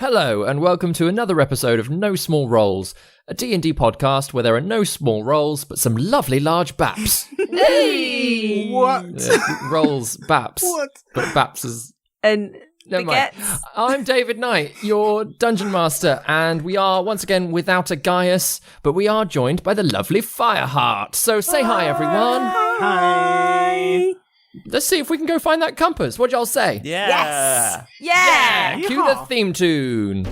Hello, and welcome to another episode of No Small Roles, a D&D podcast where there are no small roles, but some lovely large baps. Hey! What? Rolls, baps. What? But baps is... And Never mind. I'm David Knight, your Dungeon Master, and we are once again without a Gaius, but we are joined by the lovely Fireheart. So say hi, everyone. Hi. Let's see if we can go find that compass. What y'all say? Yeah. Yes! Yeah! Cue the theme tune.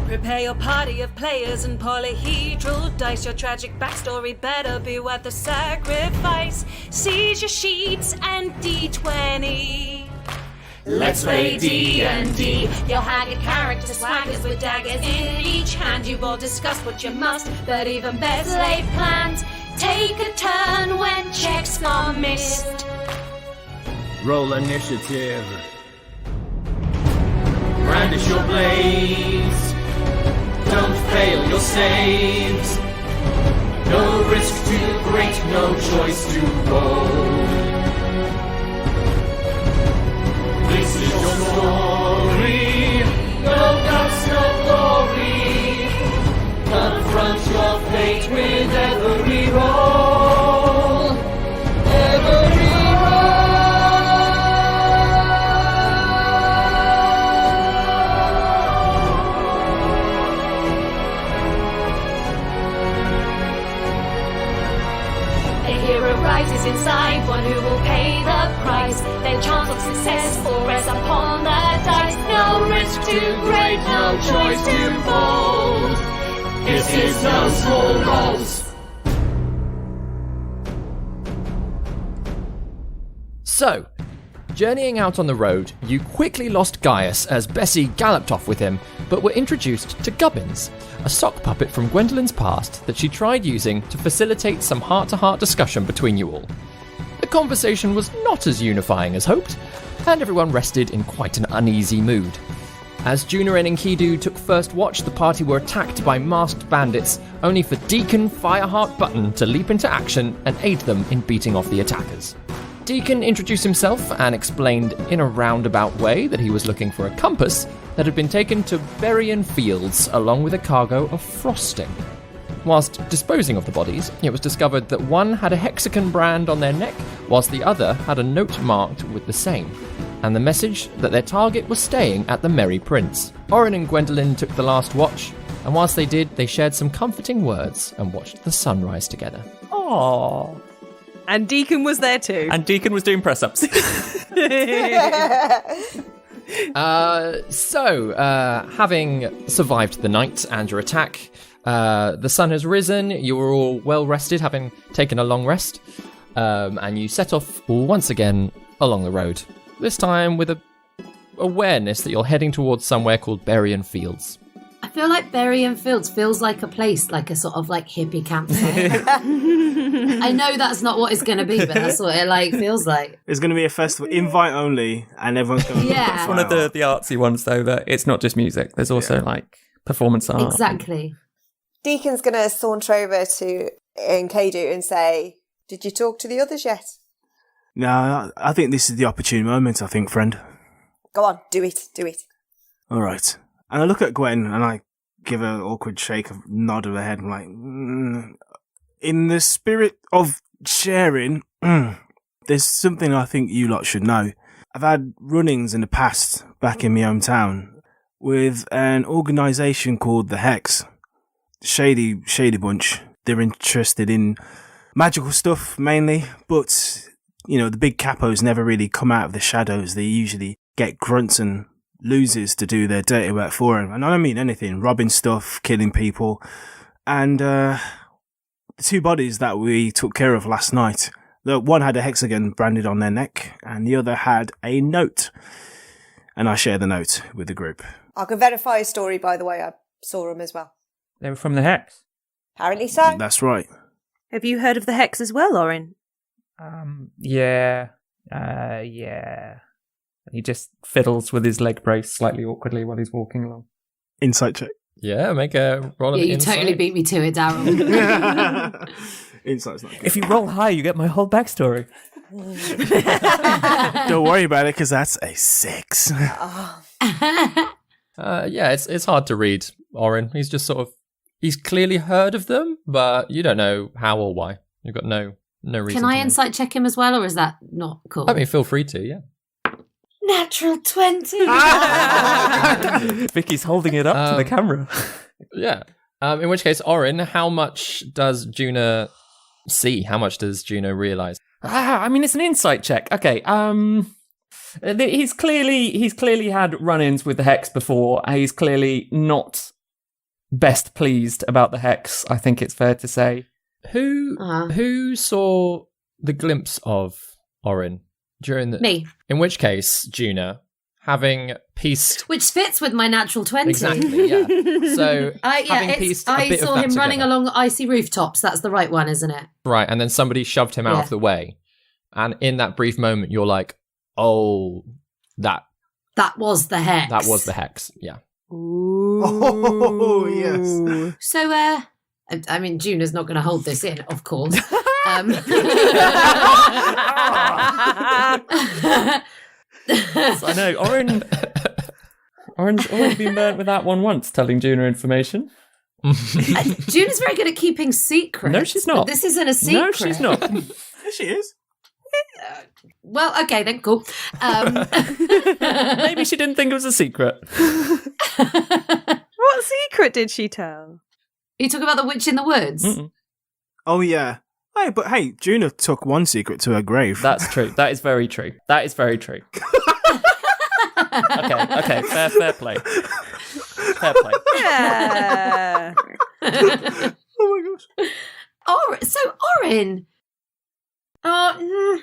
Prepare your party of players and polyhedral dice. Your tragic backstory better be worth the sacrifice. Seize your sheets and D20. Let's play D&D. Your haggard character swaggers with daggers in each hand. You've all discussed what you must, but even better laid plans. Take a turn when checks are missed. Roll initiative. Brandish your blades. Don't fail your saves. No risk too great, no choice to roll. This is your story. No guts, no glory. Confront your fate with every roll. Every rises inside, one who will pay the price. Their chance of success will rest upon the dice. No risk too great, no choice too bold. This is No Small Roles. So, journeying out on the road, you quickly lost Gaius as Bessie galloped off with him, but were introduced to Gubbins, a sock puppet from Gwendolyn's past that she tried using to facilitate some heart-to-heart discussion between you all. The conversation was not as unifying as hoped, and everyone rested in quite an uneasy mood. As Juna and Enkidu took first watch, the party were attacked by masked bandits, only for Deacon Fireheart Button to leap into action and aid them in beating off the attackers. Deacon introduced himself and explained in a roundabout way that he was looking for a compass that had been taken to Bereon Fields along with a cargo of Frosty. Whilst disposing of the bodies, it was discovered that one had a hexagon brand on their neck, whilst the other had a note marked with the same, and the message that their target was staying at the Merry Prince. Orryn and Gwendellyn took the last watch, and whilst they did, they shared some comforting words and watched the sunrise together. Aww. And Deacon was there too. And Deacon was doing press-ups. Having survived the night and your attack, the sun has risen, you were all well rested, having taken a long rest, and you set off once again along the road, this time with a awareness that you're heading towards somewhere called Bereon Fields. I feel like Bereon Fields feels like a place, like a sort of like hippie campsite. I know that's not what it's going to be, but that's what it feels like. It's going to be a festival, invite only, and everyone's going to Yeah. It's one of the artsy ones, though, that it's not just music. There's also, performance art. Exactly. Deacon's going to saunter over to Enkidu and say, "Did you talk to the others yet?" No, I think this is the opportune moment, I think, friend. Go on, do it. All right. And I look at Gwen and I give her an awkward shake of nod of her head. I'm like, in the spirit of sharing, there's something I think you lot should know. I've had run-ins in the past back in my hometown with an organisation called the Hex. Shady bunch. They're interested in magical stuff mainly, but, the big capos never really come out of the shadows. They usually get grunts and losers to do their dirty work for them. And I don't mean anything, robbing stuff, killing people. And the two bodies that we took care of last night, the one had a hexagon branded on their neck and the other had a note. And I share the note with the group. I can verify his story, by the way. I saw him as well. They were from the Hex. Apparently so. That's right. Have you heard of the Hex as well, Orryn? Yeah. He just fiddles with his leg brace slightly awkwardly while he's walking along. Insight check. Yeah, make a roll of Yeah, you insight. totally beat me to it, Darrel. Insight's not good. If you roll high, you get my whole backstory. Don't worry about it, because that's a 6. Yeah, it's hard to read, Orryn. He's just sort of... He's clearly heard of them, but you don't know how or why. You've got no reason Can I to know. insight check him as well, or is that not cool? I mean, feel free to, yeah. Natural 20! Vicky's holding it up to the camera. Yeah. In which case, Orryn, how much does Juna see? How much does Juna realise? I mean, it's an insight check. Okay. He's clearly had run-ins with the Hex before. He's clearly not best pleased about the Hex, I think it's fair to say. Who saw the glimpse of Orryn during the... Me. In which case, Juna, having pieced... Which fits with my natural 20. Exactly, yeah. So, having pieced a I bit saw of that him running together. along icy rooftops. That's the right one, isn't it? Right, and then somebody shoved him out Yeah. of the way. And in that brief moment, you're like, oh, that was the Hex. That was the Hex, yeah. Oh, yes. So, I mean, Juna's not going to hold this in, of course. I know, Orryn's already been burnt with that one once, telling Juna information. Juna's very good at keeping secrets. No, she's not. But this isn't a secret. No, she's not. Yes, she is. Well, okay, then, cool. Maybe she didn't think it was a secret. What secret did she tell? You talk about the witch in the woods? Mm-mm. Oh, yeah. Hey, but hey, Juna took one secret to her grave. That's true. That is very true. That is very true. Okay, fair play. Fair play. Yeah. Oh my gosh. So, Orryn. Oh,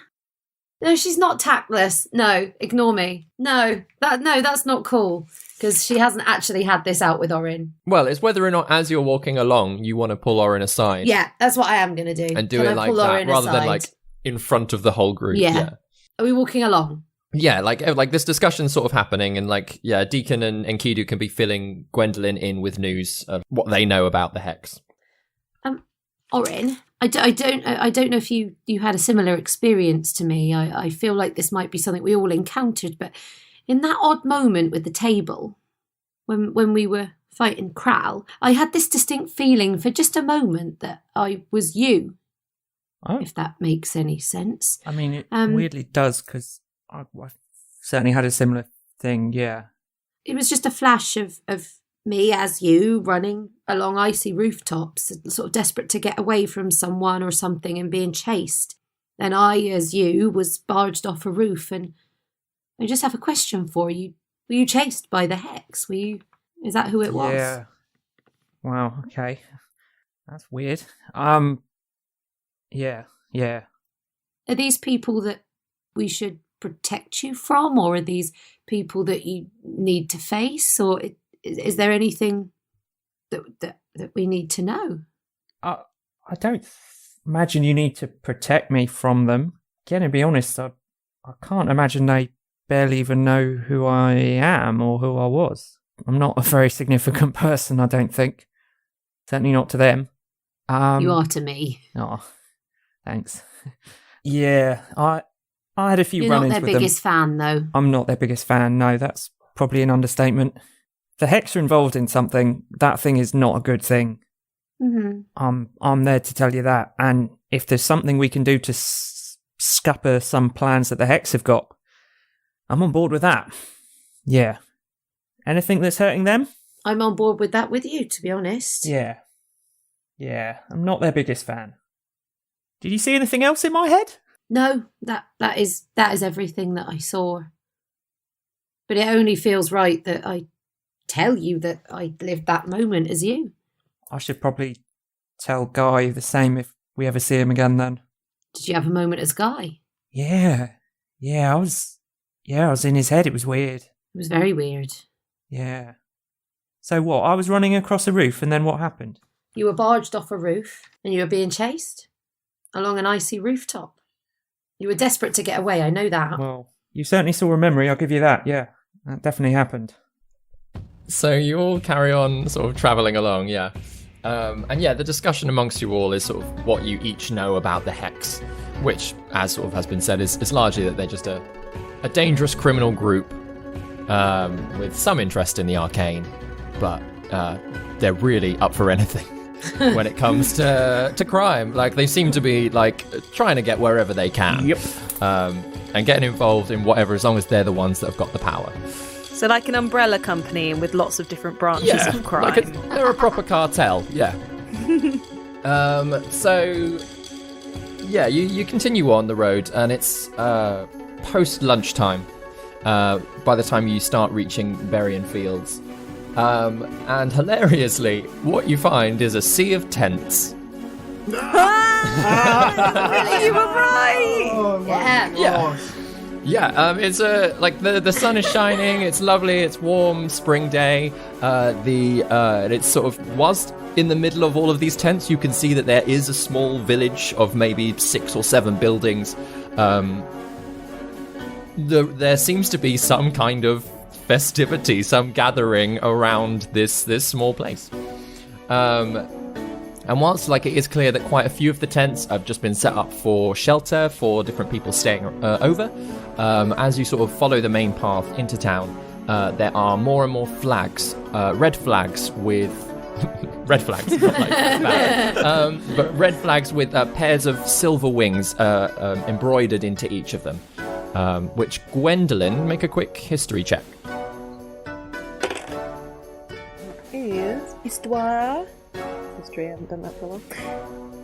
no, she's not tactless. No, ignore me. No, that's not cool. Because she hasn't actually had this out with Orryn. Well, it's whether or not as you're walking along, you want to pull Orryn aside. Yeah, that's what I am going to do. And do Can it I like pull that, Orryn rather than aside? like in front of the whole group. Yeah. Are we walking along? Yeah, like this discussion's sort of happening, and like, yeah, Deacon and Enkidu can be filling Gwendolyn in with news of what they know about the Hex. Orryn, I don't know if you had a similar experience to me. I feel like this might be something we all encountered, but in that odd moment with the table, when we were fighting Kral, I had this distinct feeling for just a moment that I was you. Oh. If that makes any sense. I mean, it weirdly does, because I certainly had a similar thing, yeah. It was just a flash of me as you running along icy rooftops, sort of desperate to get away from someone or something and being chased. And I, as you, was barged off a roof, and I just have a question for you. Were you chased by the Hex? Is that who it was? Yeah. Wow, okay. That's weird. Yeah. Are these people that we should protect you from, or are these people that you need to face, or is there anything that we need to know? I don't imagine you need to protect me from them. Again, to be honest, I can't imagine they barely even know who I am or who I was. I'm not a very significant person, I don't think. Certainly not to them. You are to me. Oh, thanks. Yeah, I had a few You're run-ins not with their them. biggest fan, though. I'm not their biggest fan, no, that's probably an understatement. The Hex are involved in something. That thing is not a good thing. Mm-hmm. I'm there to tell you that. And if there's something we can do to scupper some plans that the Hex have got, I'm on board with that. Yeah. Anything that's hurting them? I'm on board with that with you, to be honest. Yeah. I'm not their biggest fan. Did you see anything else in my head? No, that is everything that I saw. But it only feels right that I tell you that I lived that moment as you. I should probably tell Guy the same if we ever see him again then. Did you have a moment as Guy? Yeah, I was in his head. It was weird. It was very weird. Yeah. So what? I was running across a roof, and then what happened? You were barged off a roof and you were being chased along an icy rooftop. You were desperate to get away, I know that. Well, you certainly saw a memory, I'll give you that, yeah. That definitely happened. So you all carry on sort of travelling along, yeah. And yeah, the discussion amongst you all is sort of what you each know about the Hex, which, as sort of has been said, is largely that they're just a dangerous criminal group with some interest in the arcane, but they're really up for anything when it comes to crime. Like, they seem to be, like, trying to get wherever they can. Yep. And getting involved in whatever, as long as they're the ones that have got the power. So like an umbrella company with lots of different branches of crime. They're a proper cartel, yeah. So, yeah, you continue on the road, and it's post-lunchtime by the time you start reaching Bereon Fields. And hilariously, what you find is a sea of tents. You were right! Oh, my gosh. Yeah, it's like the sun is shining. It's lovely. It's warm spring day. It's sort of whilst in the middle of all of these tents, you can see that there is a small village of maybe 6 or 7 buildings. There seems to be some kind of festivity, some gathering around this small place. And whilst it is clear that quite a few of the tents have just been set up for shelter for different people staying over, as you sort of follow the main path into town, there are more and more flags, red flags with red flags, not like that, but red flags with pairs of silver wings embroidered into each of them. Which Gwendellyn, make a quick history check. Is Histoire. History, I haven't done that for a while.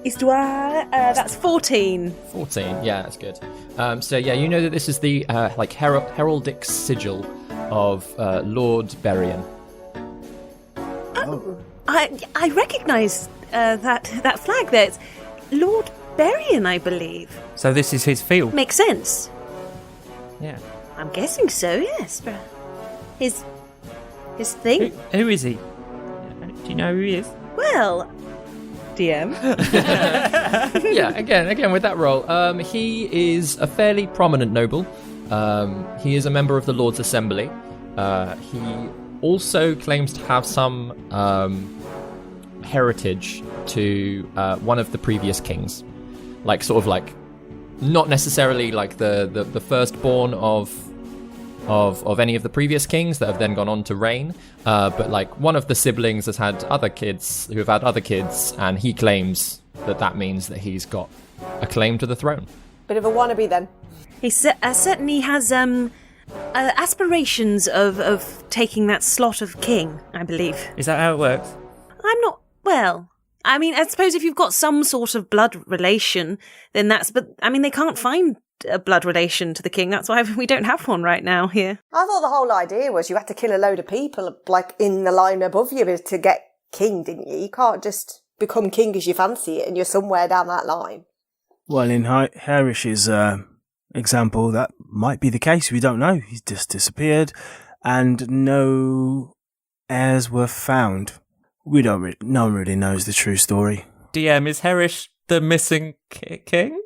Histoire, that's 14. 14, yeah, that's good. So yeah, you know that this is the heraldic sigil of Lord Bereon. Oh, I recognise that flag there. It's Lord Bereon, I believe. So this is his field? Makes sense. Yeah. I'm guessing so, yes. His thing? Who is he? Do you know who he is? Well, DM. Yeah, again with that role, he is a fairly prominent noble. He is a member of the Lord's Assembly. He also claims to have some heritage to one of the previous kings, not necessarily like the firstborn of any of the previous kings that have then gone on to reign, but like one of the siblings has had other kids who have had other kids, and he claims that means that he's got a claim to the throne. Bit of a wannabe then. He certainly has aspirations of taking that slot of king, I believe. Is that how it works? I'm not... Well, I mean, I suppose if you've got some sort of blood relation, then that's... But, I mean, they can't find a blood relation to the king. That's why we don't have one right now here. I thought the whole idea was you had to kill a load of people, like, in the line above you to get king, didn't you? You can't just become king as you fancy it and you're somewhere down that line. Well, in Harish's example, that might be the case. We don't know. He's just disappeared and no heirs were found. No one really knows the true story. DM, is Harish the missing king?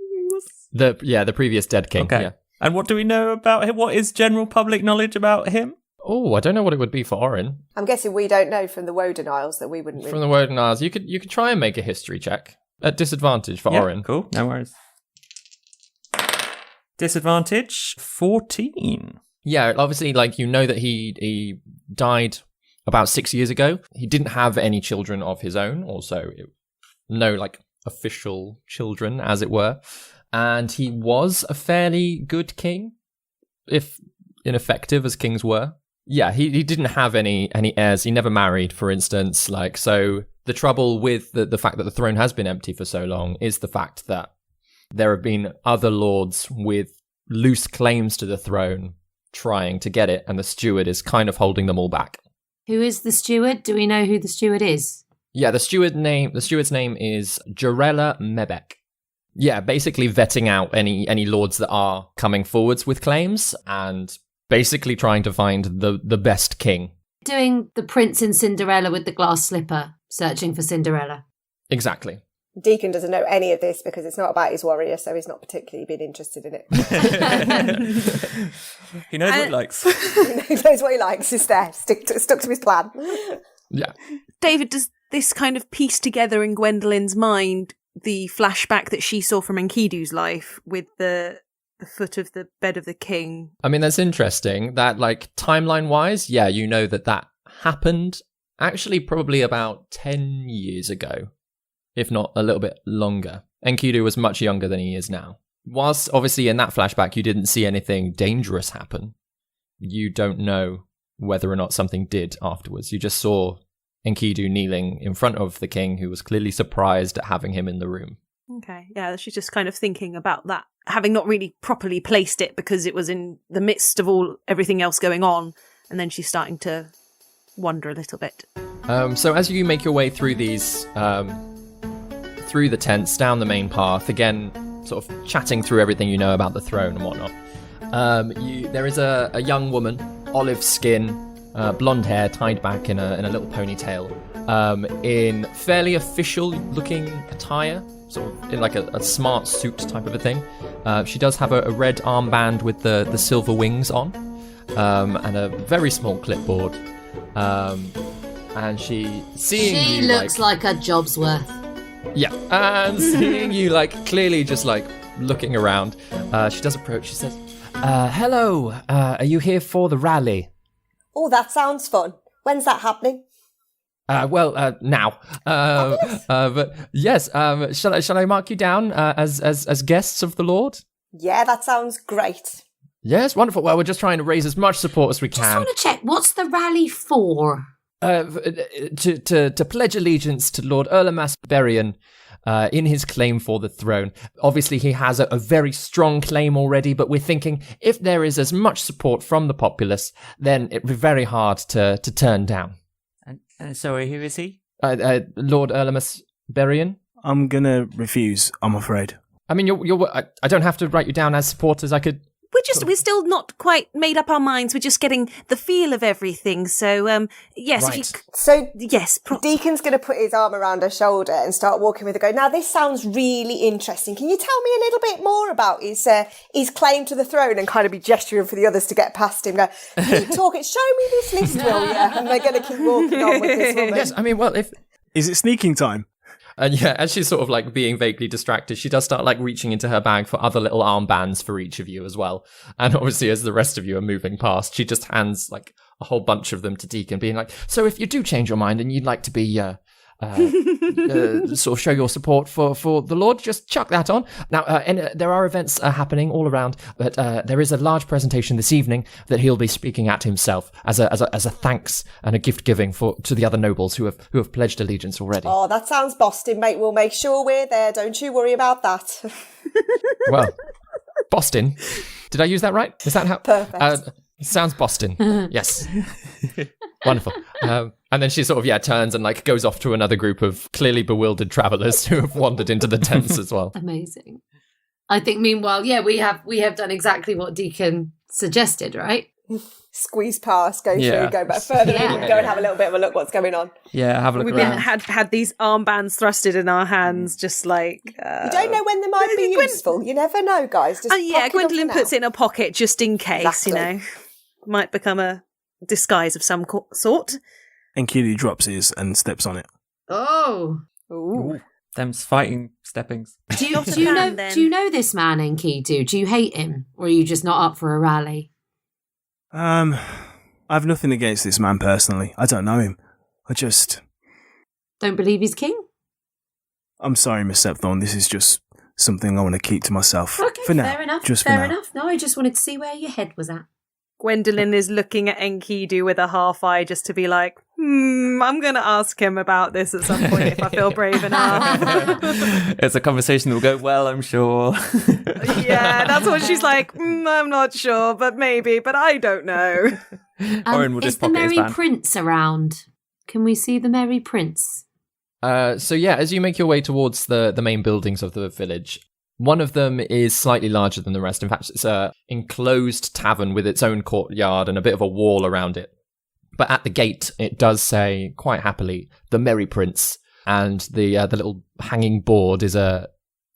The previous dead king. Okay. Yeah. And what do we know about him? What is general public knowledge about him? Oh, I don't know what it would be for Orryn. I'm guessing we don't know from the Woden Isles that we wouldn't. From the Woden Isles, you could try and make a history check at disadvantage for Orryn. Cool. No worries. Disadvantage 14. Yeah, obviously, you know that he died about 6 years ago. He didn't have any children of his own, also no official children, as it were. And he was a fairly good king, if ineffective as kings were. Yeah, he didn't have any heirs. He never married, for instance. So the trouble with the fact that the throne has been empty for so long is the fact that there have been other lords with loose claims to the throne trying to get it, and the steward is kind of holding them all back. Who is the steward? Do we know who the steward is? Yeah, the steward's name is Darrel Mebek. Yeah, basically vetting out any lords that are coming forwards with claims and basically trying to find the best king. Doing the Prince in Cinderella with the glass slipper, searching for Cinderella. Exactly. Deacon doesn't know any of this because it's not about his warrior, so he's not particularly been interested in it. He knows what he likes. He knows what he likes. He's there, stuck to his plan. Yeah. David, does this kind of piece together in Gwendolyn's mind the flashback that she saw from Enkidu's life with the foot of the bed of the king? I mean, that's interesting. That, like, timeline-wise, yeah, you know that happened actually probably about 10 years ago, if not a little bit longer. Enkidu was much younger than he is now. Whilst, obviously, in that flashback, you didn't see anything dangerous happen, you don't know whether or not something did afterwards. You just saw Enkidu kneeling in front of the king, who was clearly surprised at having him in the room. Okay, yeah, she's just kind of thinking about that, having not really properly placed it because it was in the midst of everything else going on, and then she's starting to wonder a little bit. So as you make your way through these, through the tents, down the main path, again, sort of chatting through everything you know about the throne and whatnot, there is a young woman, olive skin, blonde hair tied back in a little ponytail, in fairly official-looking attire, sort of in like a smart suit type of a thing. She does have a red armband with the silver wings on, and a very small clipboard. And she looks like a job's worth. Yeah, and seeing you, like, clearly just, like, looking around, she does approach. She says, hello, are you here for the rally? Oh, that sounds fun. When's that happening? Now. But yes, shall I mark you down as guests of the Lord? Yeah, that sounds great. Yes, wonderful. Well, we're just trying to raise as much support as we can. Just want to check, what's the rally for? To pledge allegiance to Lord Erlemas Bereon in his claim for the throne. Obviously, he has a very strong claim already, but we're thinking if there is as much support from the populace, then it'd be very hard to turn down. And sorry, who is he? Lord Erlemas Bereon. I'm gonna refuse, I'm afraid. I mean, I don't have to write you down as supporters. I could. We're still not quite made up our minds. We're just getting the feel of everything. So, yes. Right. Yes. Deacon's going to put his arm around her shoulder and start walking with her, go, now this sounds really interesting. Can you tell me a little bit more about his claim to the throne, and kind of be gesturing for the others to get past him, go, keep talking, show me this list, will you? And they're going to keep walking on with this woman. Yes, I mean, well, Is it sneaking time? And yeah, as she's sort of like being vaguely distracted, she does start like reaching into her bag for other little armbands for each of you as well. And obviously, as the rest of you are moving past, she just hands like a whole bunch of them to Deacon, being like, so if you do change your mind and you'd like to be sort of show your support for the Lord, just chuck that on. Now, there are events happening all around, but there is a large presentation this evening that he'll be speaking at himself as a thanks and a gift giving to the other nobles who have pledged allegiance already. Oh, that sounds Boston, mate. We'll make sure we're there. Don't you worry about that. Well, Boston. Did I use that right? Is that how? Perfect. Sounds Boston. Yes. Wonderful. And then she sort of, turns and like goes off to another group of clearly bewildered travellers who have wandered into the tents as well. Amazing. I think meanwhile, we have done exactly what Deacon suggested, right? Squeeze past, go through, go back further in, go and have a little bit of a look what's going on. Yeah, have a look We've around. had these armbands thrusted in our hands, just like... you don't know when they might be useful. You never know, guys. Just Gwendolyn puts it in a pocket just in case, Exactly. Might become a disguise of some sort. Enkidu drops his and steps on it. Oh. Ooh. Them's fighting steppings. Do you know this man, Enkidu? Do you hate him? Or are you just not up for a rally? I've nothing against this man personally. I don't know him. I just... Don't believe he's king? I'm sorry, Miss Septhorn. This is just something I want to keep to myself. Okay, for now. fair enough. Just fair for now. enough. No, I just wanted to see where your head was at. Gwendolyn is looking at Enkidu with a half eye just to be like, I'm going to ask him about this at some point if I feel brave enough. It's a conversation that will go well, I'm sure. Yeah, that's what she's like, I'm not sure, but maybe, but I don't know. Orryn will just is the pocket his Merry band. Prince around? Can we see the Merry Prince? So yeah, as you make your way towards the main buildings of the village, one of them is slightly larger than the rest. In fact, it's a enclosed tavern with its own courtyard and a bit of a wall around it. But at the gate, it does say, quite happily, the Merry Prince, and the little hanging board is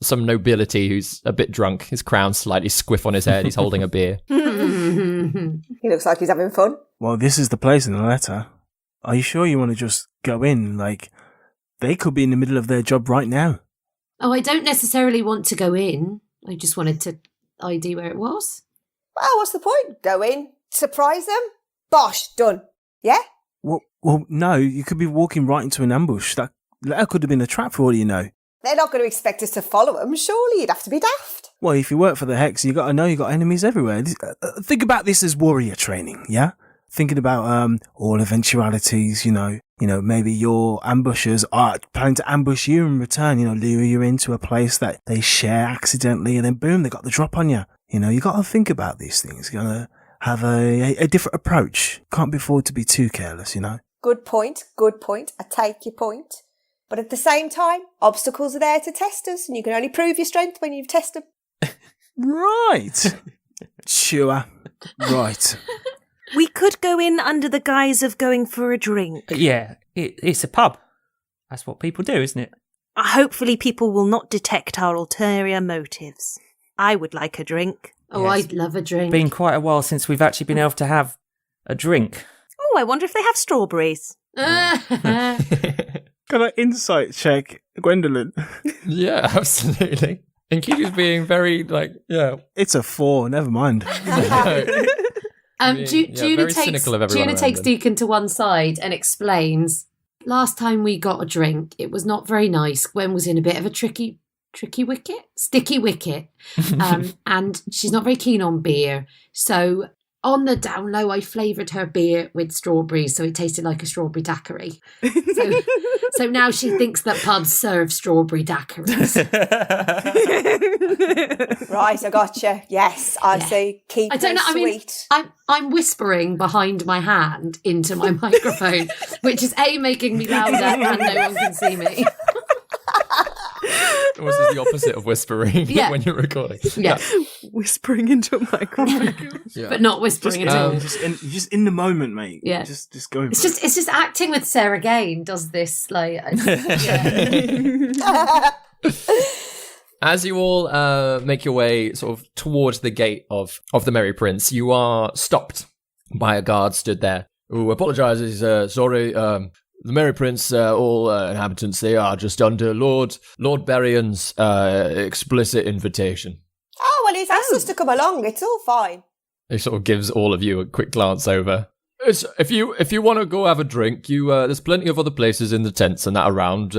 some nobility who's a bit drunk. His crown's slightly squiff on his head. He's holding a beer. He looks like he's having fun. Well, this is the place in the letter. Are you sure you want to just go in? Like, they could be in the middle of their job right now. Oh, I don't necessarily want to go in. I just wanted to ID where it was. Well, what's the point? Go in, surprise them, bosh, done. Yeah? Well, no, you could be walking right into an ambush. That letter could have been a trap for all you know. They're not going to expect us to follow them. Surely you'd have to be daft. Well, if you work for the Hex, you got to know you got enemies everywhere. Think about this as warrior training, yeah? Thinking about all eventualities, you know, maybe your ambushers are planning to ambush you in return, lure you into a place that they share accidentally, and then boom, they got the drop on you. You got to think about these things. You got to have a different approach. Can't be afford to be too careless, Good point. I take your point. But at the same time, obstacles are there to test us, and you can only prove your strength when you've tested them. Right. Sure. Right. We could go in under the guise of going for a drink. Yeah, it's a pub. That's what people do, isn't it? Hopefully people will not detect our ulterior motives. I would like a drink. Oh, Yes. I'd love a drink. Been quite a while since we've actually been able to have a drink. Oh, I wonder if they have strawberries. Got an insight check, Gwendellyn. Yeah, absolutely. Enkidu's being very, It's a 4, never mind. Very Juna cynical of everyone around takes him. Deacon to one side and explains, last time we got a drink, it was not very nice. Gwen was in a bit of a sticky wicket, and she's not very keen on beer. So on the down low, I flavoured her beer with strawberries, so it tasted like a strawberry daiquiri. So now she thinks that pubs serve strawberry daiquiris. Right, I gotcha. Yes, I see. Keep I don't know. sweet. I mean, I'm whispering behind my hand into my microphone, which is making me louder, and no one can see me. Or is this the opposite of whispering when you're recording? Yeah, Whispering into a microphone. Yeah. but not whispering at all. Just in the moment, mate. Yeah. Just go. It's just acting with Sarah Gain does this As you all make your way sort of towards the gate of the Merry Prince, you are stopped by a guard stood there who apologises. Sorry, the Merry Prince, all inhabitants, they are just under Lord Bereon's explicit invitation. Oh, well, he's asked us to come along. It's all fine. He sort of gives all of you a quick glance over. If you want to go have a drink, there's plenty of other places in the tents and that around.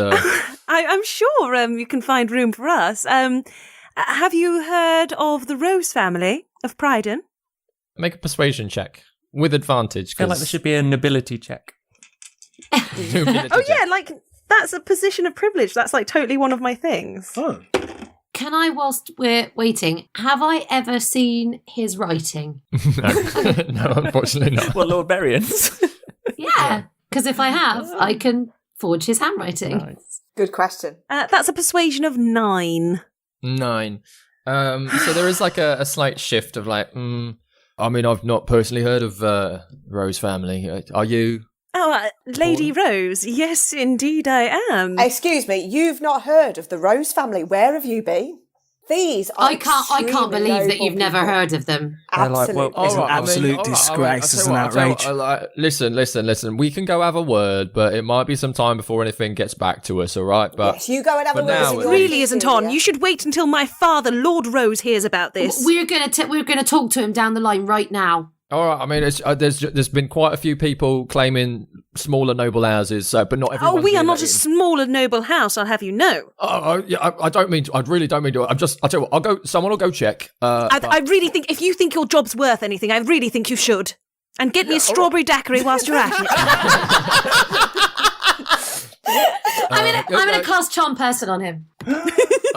I'm sure you can find room for us. Have you heard of the Rose family of Pryden? Make a persuasion check with advantage. I feel like there should be a nobility check. Oh yeah, like that's a position of privilege. That's like totally one of my things. Oh. Can I, whilst we're waiting, have I ever seen his writing? No, unfortunately not. Well, Lord Berion's. Yeah, because if I have, I can forge his handwriting. Nice. Good question. That's a persuasion of 9. 9. So there is like a slight shift of like, I mean, I've not personally heard of Rose family. Are you? Oh, Lady Rose. Yes, indeed I am. Excuse me, you've not heard of the Rose family. Where have you been? These are I can't believe that you've never heard of them. Absolutely. It's an absolute disgrace. It's an outrage. Listen. We can go have a word, but it might be some time before anything gets back to us, all right? But Yes, you go and have a for word. now, with it your Really isn't superior. on. You should wait until my father, Lord Rose, hears about this. We're gonna talk to him down the line right now. all right. I mean, there's been quite a few people claiming smaller noble houses, but not everyone. Oh, we are not a small and noble house, I'll have you know. Yeah, I don't mean. I really don't mean to. I'll tell you what. I'll go. Someone will go check. I really think, if you think your job's worth anything, I really think you should. And get me a strawberry daiquiri whilst you're at it. I'm gonna cast charm person on him.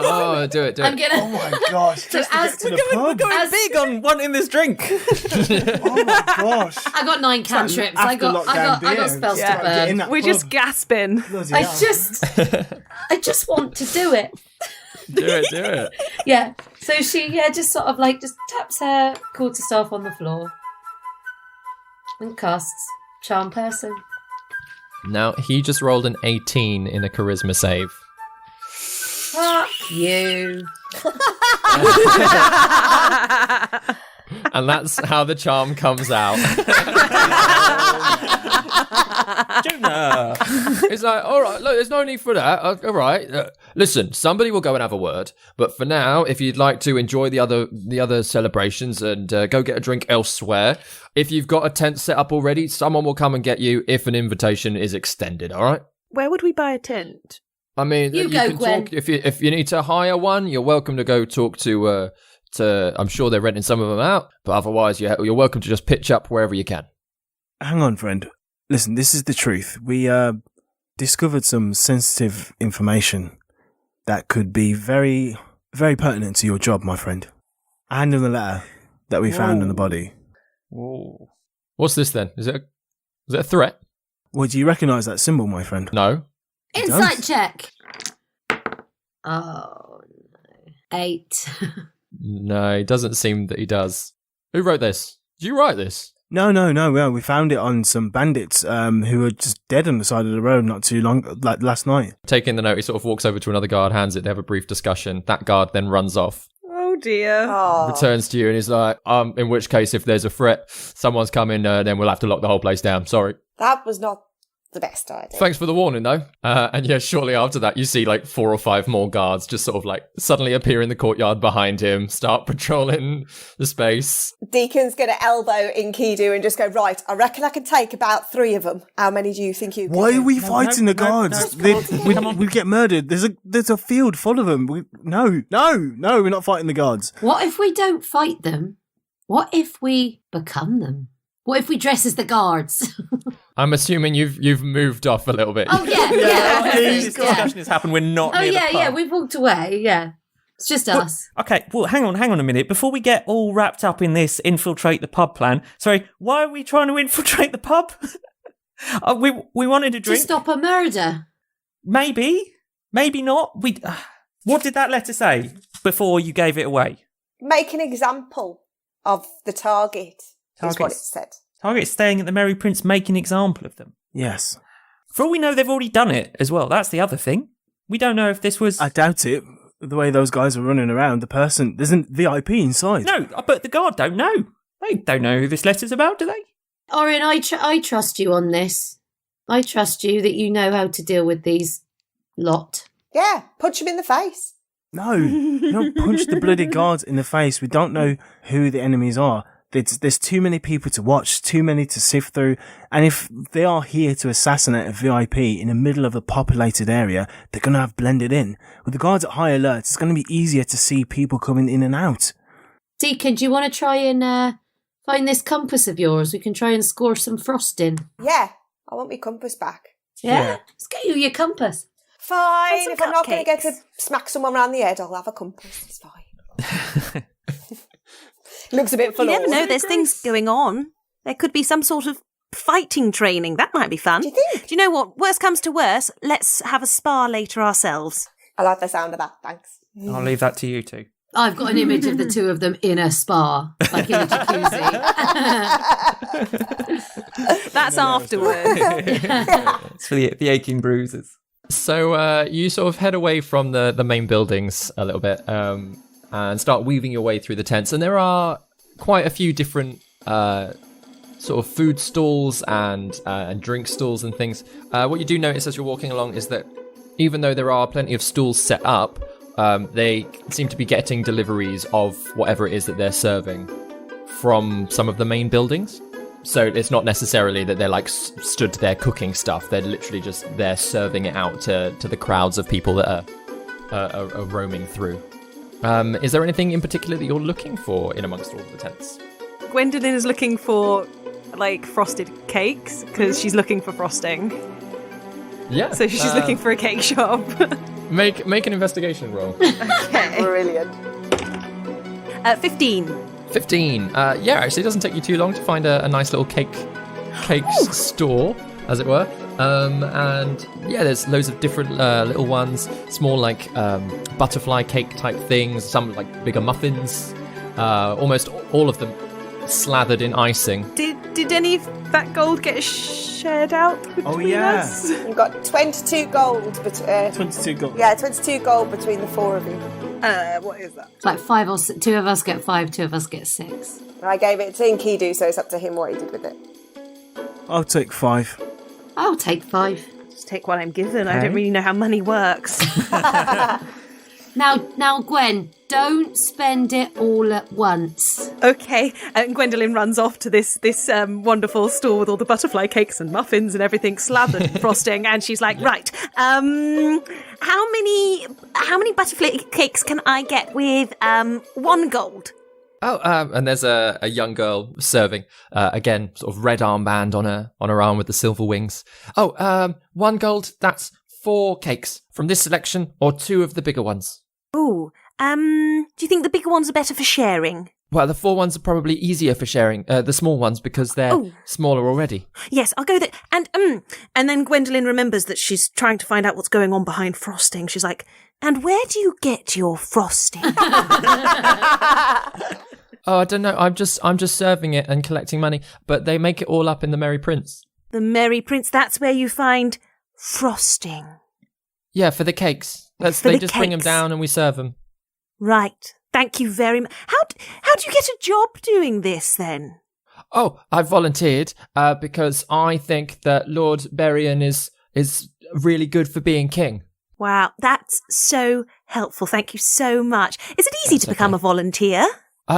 Oh, do it. I'm gonna. Oh my gosh! So Just to as- get to the pub. as- Big on wanting this drink. Oh my gosh! I got 9 cantrips. I got spells Yeah, to get in burn. that We're pub. just gasping. Bloody I hell. just want to do it. Do it. Yeah. So she just sort of like just taps her quarterstaff on the floor and casts charm person. Now, he just rolled an 18 in a charisma save. Fuck you. And that's how the charm comes out. Juna! It's like, all right, look, there's no need for that. All right. Listen, somebody will go and have a word. But for now, if you'd like to enjoy the other celebrations and go get a drink elsewhere, if you've got a tent set up already, someone will come and get you if an invitation is extended, all right? Where would we buy a tent? I mean, You go, can Gwen. talk if you need to hire one. You're welcome to go talk to. I'm sure they're renting some of them out, but otherwise, you're welcome to just pitch up wherever you can. Hang on, friend. Listen, this is the truth. We discovered some sensitive information that could be very, very pertinent to your job, my friend. I hand him the letter that we found in the body. Whoa. What's this then? Is it a threat? Well, do you recognise that symbol, my friend? No. Insight does? check. Oh, no. 8. No, it doesn't seem that he does. Who wrote this? Did you write this? No. Well, we found it on some bandits who were just dead on the side of the road not too long, like last night. Taking the note, he sort of walks over to another guard, hands it, they have a brief discussion. That guard then runs off. Oh dear. Oh. Returns to you and he's like, in which case, if there's a threat, someone's coming, then we'll have to lock the whole place down. Sorry. That was not the best idea. Thanks for the warning, though. And yeah, shortly after that, you see like 4 or 5 more guards just sort of like suddenly appear in the courtyard behind him, start patrolling the space. Deacon's going to elbow Enkidu and just go, right, I reckon I can take about 3 of them. How many do you think you can Why do? are we fighting the guards? We'd get murdered. There's a field full of them. No, we're not fighting the guards. What if we don't fight them? What if we become them? What if we dress as the guards? I'm assuming you've moved off a little bit. Oh, yeah. This discussion has happened. We're not Oh, near the yeah, pub. we've walked away, yeah. It's just us. Okay, well, hang on a minute. Before we get all wrapped up in this infiltrate the pub plan, sorry, why are we trying to infiltrate the pub? We wanted a To drink. stop a murder. Maybe not. What did that letter say before you gave it away? Make an example of the target, is what it Targets. said. Target's staying at the Merry Prince, make an example of them. Yes. For all we know, they've already done it as well. That's the other thing. We don't know if this was... I doubt it. The way those guys are running around, there's a VIP inside. No, but the guard don't know. They don't know who this letter's about, do they? Orryn, I trust you on this. I trust you that you know how to deal with these lot. Yeah, punch him in the face. No, don't punch the bloody guards in the face. We don't know who the enemies are. There's too many people to watch, too many to sift through, and if they are here to assassinate a VIP in the middle of a populated area, they're going to have blended in. With the guards at high alert, it's going to be easier to see people coming in and out. Deacon, do you want to try and find this compass of yours? We can try and score some frosting. Yeah, I want my compass back. Yeah? Let's get you your compass. Fine, some if I'm not going to get to cupcakes. smack someone around the head, I'll have a compass. It's fine. Looks a bit You full never on. know, there's things going on. There could be some sort of fighting training. That might be fun. Do you think? Do you know what? Worst comes to worst, let's have a spa later ourselves. I like the sound of that, thanks. I'll leave that to you two. I've got an image of the two of them in a spa, like in a jacuzzi. That's afterwards. It's for the aching bruises. So you sort of head away from the main buildings a little bit and start weaving your way through the tents. And there are quite a few different sort of food stalls and drink stalls and things. What you do notice as you're walking along is that even though there are plenty of stalls set up, they seem to be getting deliveries of whatever it is that they're serving from some of the main buildings. So it's not necessarily that they're like stood there cooking stuff. They're literally just there serving it out to the crowds of people that are roaming through. Is there anything in particular that you're looking for in amongst all of the tents? Gwendolyn is looking for, like, frosted cakes, because she's looking for frosting. Yeah. So she's looking for a cake shop. Make an investigation roll. Brilliant. 15. 15. Yeah, actually, it doesn't take you too long to find a nice little cake store, as it were. And yeah, there's loads of different little ones, small like butterfly cake type things, some like bigger muffins. Almost all of them slathered in icing. Did any of that gold get shared out between us? You've got 22 gold. 22 gold. Yeah, 22 gold between the four of you. What is that? It's like 5 or 6. 2 of us get 5, 2 of us get 6. I gave it to Enkidu, so it's up to him what he did with it. I'll take 5. I'll take 5. Just take what I'm given. I don't really know how money works. Now, Gwen, don't spend it all at once. Okay, and Gwendolyn runs off to this wonderful store with all the butterfly cakes and muffins and everything slathered in frosting, and she's like, right, how many butterfly cakes can I get with 1 gold? Oh, and there's a young girl serving. Again, sort of red armband on her arm with the silver wings. Oh, 1 gold. That's 4 cakes from this selection, or 2 of the bigger ones. Ooh, do you think the bigger ones are better for sharing? Well, the 4 ones are probably easier for sharing. The small ones because they're smaller already. Yes, I'll go there. And then Gwendolyn remembers that she's trying to find out what's going on behind frosting. She's like, and where do you get your frosting? Oh, I don't know. I'm just serving it and collecting money, but they make it all up in the Merry Prince. The Merry Prince, that's where you find frosting. Yeah, for the cakes. For they the just bring them cakes. down and we serve them. Right. Thank you very much. How do you get a job doing this then? Oh, I volunteered because I think that Lord Bereon is really good for being king. Wow, that's so helpful. Thank you so much. Is it easy to become a volunteer?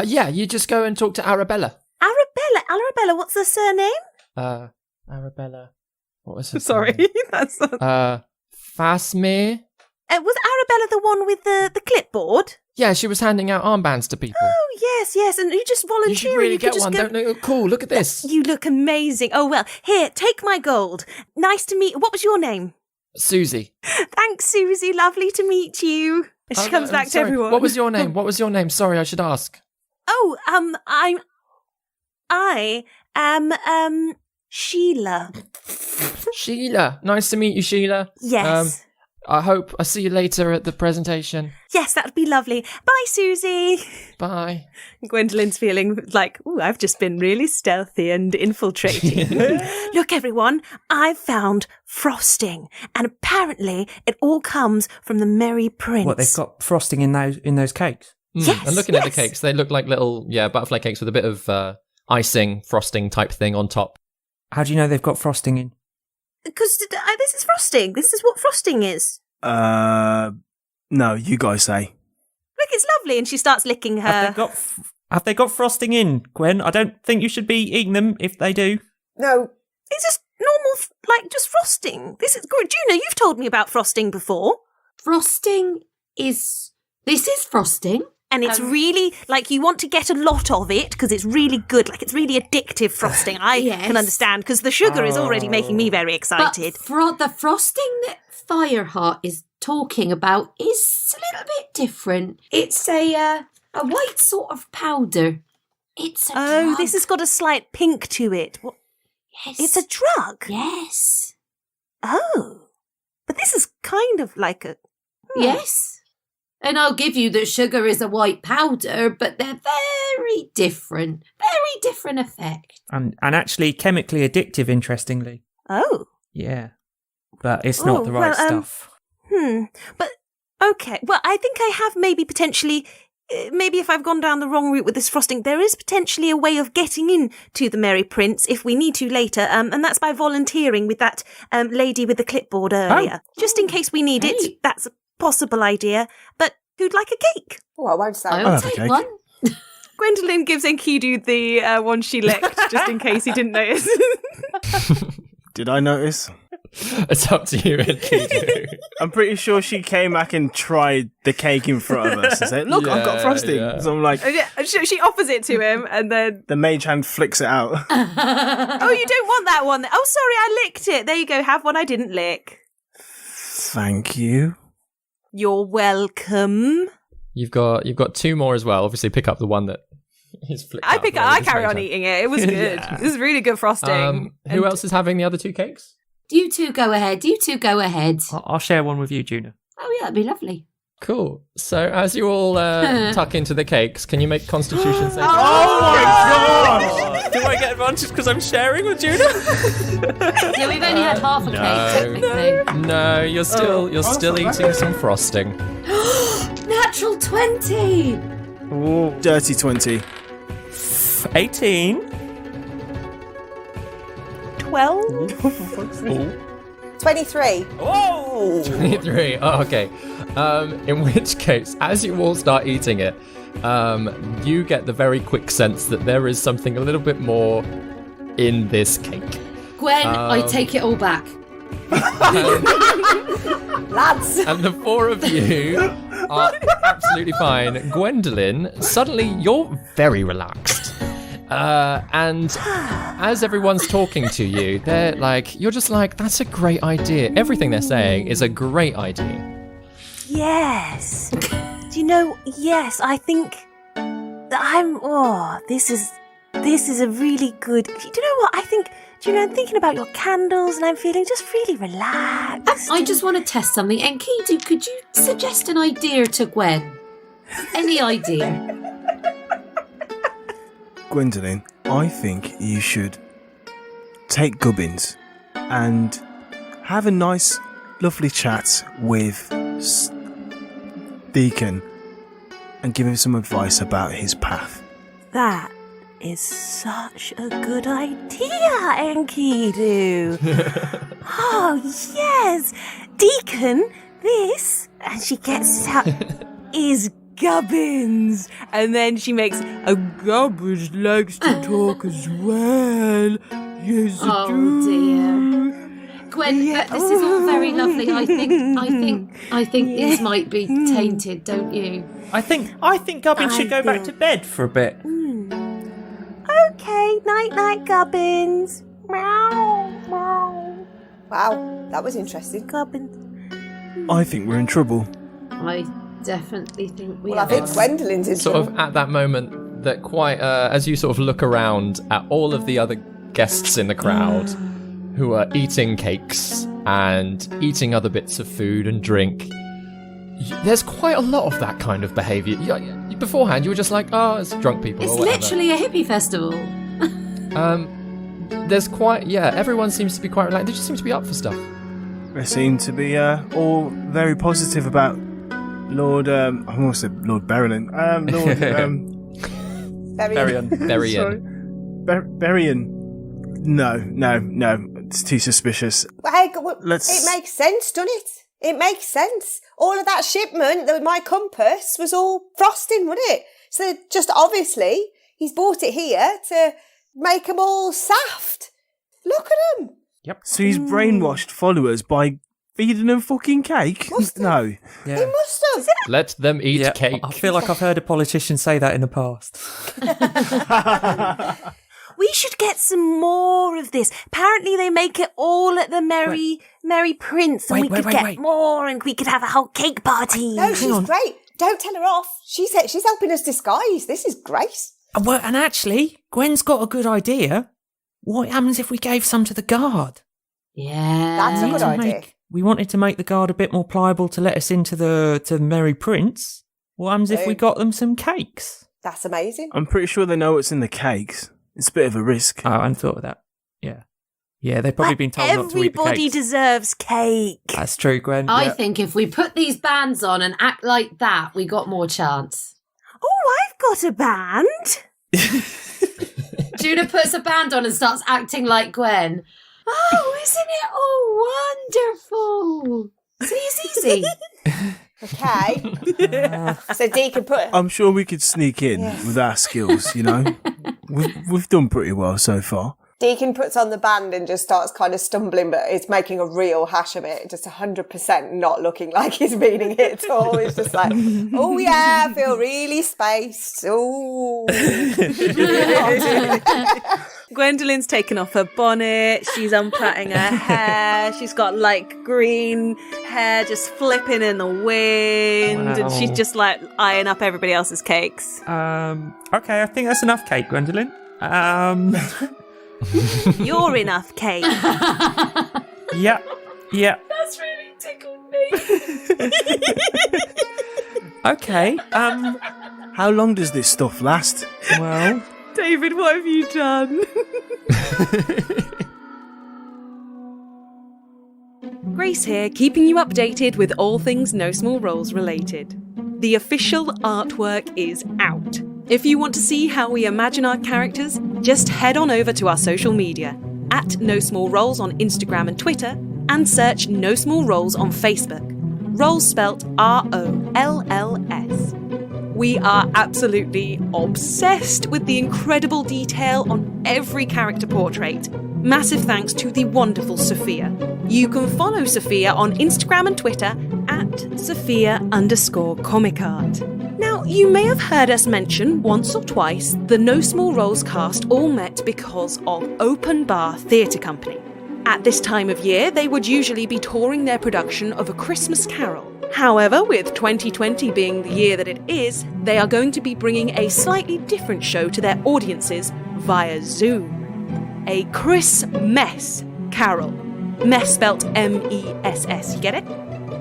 Yeah, you just go and talk to Arabella. Arabella, what's the surname? Arabella. What was her Sorry, surname? that's... Fasmir? was Arabella the one with the clipboard? Yeah, she was handing out armbands to people. Oh, yes, and you just volunteer. You should really could get just one, go... don't you? Cool, look at this. You look amazing. Oh, well, here, take my gold. Nice to meet... What was your name? Susie. Thanks, Susie. Lovely to meet you. And she comes back to sorry. everyone. What was your name? Sorry, I should ask. Oh, I am Sheila. Sheila. Nice to meet you, Sheila. Yes. I hope I see you later at the presentation. Yes, that would be lovely. Bye, Susie. Bye. Gwendolyn's feeling like, ooh, I've just been really stealthy and infiltrating. Look, everyone, I've found frosting, and apparently it all comes from the Merry Prince. What, they've got frosting in those cakes? Yes, and looking at the cakes, they look like little, butterfly cakes with a bit of icing, frosting type thing on top. How do you know they've got frosting in? Because this is frosting. This is what frosting is. No, you guys say. Look, it's lovely, and she starts licking her. Have they got frosting in, Gwen? I don't think you should be eating them if they do. No. It's just normal, just frosting. This is good. Juna, you've told me about frosting before. Frosting is... This is frosting. And it's really, you want to get a lot of it because it's really good. It's really addictive frosting. I can understand because the sugar is already making me very excited. But the frosting that Fireheart is talking about is a little bit different. It's a white sort of powder. It's a drug. This has got a slight pink to it. What? Yes. It's a drug? Yes. Oh. But this is kind of like a... Yes. And I'll give you that sugar is a white powder, but they're very different effect. And actually chemically addictive, interestingly. Oh. Yeah. But it's not the right stuff. But, okay. Well, I think I have maybe if I've gone down the wrong route with this frosting, there is potentially a way of getting in to the Merry Prince if we need to later, and that's by volunteering with that lady with the clipboard earlier. Just in case we need it, that's a possible idea. But who'd like a cake? Oh, I won't say. I'll take one. Gwendolyn gives Enkidu the one she licked, just in case he didn't notice. Did I notice? It's up to you, Enkidu. I'm pretty sure she came back and tried the cake in front of us and said, look, I've got frosting. Yeah. So I'm like... She offers it to him, and then... The mage hand flicks it out. Oh, you don't want that one? Oh, sorry, I licked it. There you go, have one I didn't lick. Thank you. You're welcome. You've got 2 more as well. Obviously, pick up the one that is flicked out. I carry on eating it. It was good. Yeah. This is really good frosting. Who else is having the other 2 cakes? You two go ahead. I'll share one with you, Juna. Oh, yeah, that'd be lovely. Cool. So as you all tuck into the cakes, can you make Constitution saving? Oh my god! Do I get advantage because I'm sharing with Juna? Yeah, we've only had half a cake, technically. No, you're still eating some frosting. Natural 20! Ooh. Dirty 20. 18. 12? 23. Whoa! 23. Oh, okay. In which case, as you all start eating it, you get the very quick sense that there is something a little bit more in this cake. Gwen, I take it all back. Lads! And the four of you are absolutely fine. Gwendolyn, suddenly you're very relaxed. And as everyone's talking to you, you're just like, that's a great idea. Everything they're saying is a great idea. Yes. Do you know, yes, I think that this is a really good, do you know what, I think, I'm thinking about your candles and I'm feeling just really relaxed. I just want to test something. Enkidu, could you suggest an idea to Gwen? Any idea? Gwendolyn, I think you should take Gubbins and have a nice, lovely chat with Deacon and give him some advice about his path. That is such a good idea, Enkidu. Oh, yes. Deacon, this, and she gets it out, is Gubbins. And then she makes a Gubbins likes to talk as well. Yes, Oh dear. Gwen, this is all very lovely. I think this might be tainted, don't you? I think Gubbins should go back to bed for a bit. Okay, night-night, Gubbins. Meow, meow. Wow, that was interesting. Gubbins. I think we're in trouble. I definitely think we Well, I are. think Gwendolyn's in Sort trouble. of at that moment that quite, as you sort of look around at all of the other guests in the crowd who are eating cakes and eating other bits of food and drink, there's quite a lot of that kind of behaviour. Beforehand, you were just like, oh, it's drunk people It's or whatever. literally a hippie festival. There's quite, everyone seems to be quite relaxed. They just seem to be up for stuff. They seem to be all very positive about Lord, I almost said Lord Bereon. Lord, Bereon. Bereon. No, it's too suspicious. Well, hey, Let's- it makes sense, doesn't it? It makes sense. All of that shipment, my compass, was all frosting, wouldn't it? So just obviously, he's brought it here to make them all saft. Look at them. So he's brainwashed followers by feeding them fucking cake? No. Yeah. He must have. Let them eat cake. I feel like I've heard a politician say that in the past. We should get some more of this. Apparently they make it all at the Merry Prince, and we could get more, and we could have a whole cake party. No, she's great. Don't tell her off. She's helping us disguise. This is great. Well, and actually, Gwen's got a good idea. What happens if we gave some to the guard? Yeah. That's a good idea. We wanted to make the guard a bit more pliable to let us into the Merry Prince. What happens if we got them some cakes? That's amazing. I'm pretty sure they know what's in the cakes. It's a bit of a risk. Oh, I hadn't thought of that. Yeah. Yeah, they've probably been told not to eat the Everybody cakes. deserves cake. That's true, Gwen. I yeah. think if we put these bands on and act like that, we got more chance. Oh, I've got a band. Juna puts a band on and starts acting like Gwen. Oh, isn't it all wonderful? See, easy. Okay. So Deacon put... I'm sure we could sneak in with our skills, you know. We've done pretty well so far. Deacon puts on the band and just starts kind of stumbling, but it's making a real hash of it. Just 100% not looking like he's meaning it at all. It's just like, oh yeah, I feel really spaced. Oh. Gwendolyn's taken off her bonnet. She's unplaiting her hair. She's got like green hair just flipping in the wind. Wow. And she's just like eyeing up everybody else's cakes. Okay, I think that's enough cake, Gwendolyn. You're enough cake. Yeah. That's really tickled me. Okay, How long does this stuff last? well... David, what have you done? Grace here, keeping you updated with all things No Small Roles related. The official artwork is out. If you want to see how we imagine our characters, just head on over to our social media, at No Small Roles on Instagram and Twitter, and search No Small Roles on Facebook. Roles spelt ROLLS. We are absolutely obsessed with the incredible detail on every character portrait. Massive thanks to the wonderful Sophia. You can follow Sophia on Instagram and Twitter at Sophia_comicart. Now, you may have heard us mention once or twice the No Small Roles cast all met because of Open Bar Theatre Company. At this time of year, they would usually be touring their production of A Christmas Carol. However, with 2020 being the year that it is, they are going to be bringing a slightly different show to their audiences via Zoom. A Chris-mess Carol. Mess spelt M-E-S-S, you get it?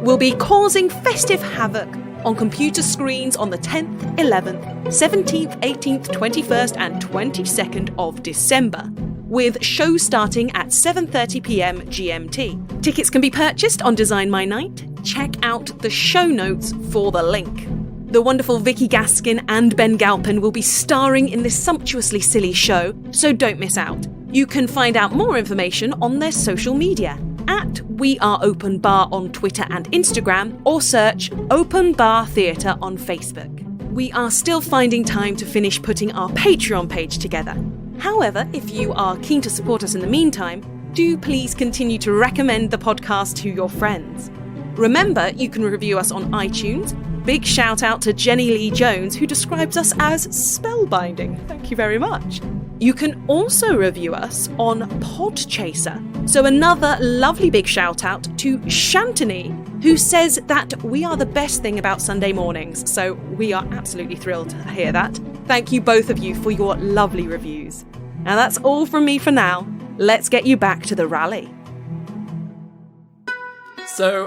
Will be causing festive havoc on computer screens on the 10th, 11th, 17th, 18th, 21st and 22nd of December, with shows starting at 7:30pm GMT. Tickets can be purchased on Design My Night. Check out the show notes for the link. The wonderful Vicky, Gaskin and Ben Galpin will be starring in this sumptuously silly show, so don't miss out. You can find out more information on their social media, at We Are Open Bar on Twitter and Instagram, or search Open Bar Theatre on Facebook. We are still finding time to finish putting our Patreon page together. However, if you are keen to support us in the meantime, do please continue to recommend the podcast to your friends. Remember, you can review us on iTunes. Big shout out to Jenny Lee Jones, who describes us as spellbinding. Thank you very much. You can also review us on Podchaser. So another lovely big shout out to Shantany, who says that we are the best thing about Sunday mornings. So we are absolutely thrilled to hear that. Thank you both of you for your lovely reviews. Now that's all from me for now. Let's get you back to the rally. So,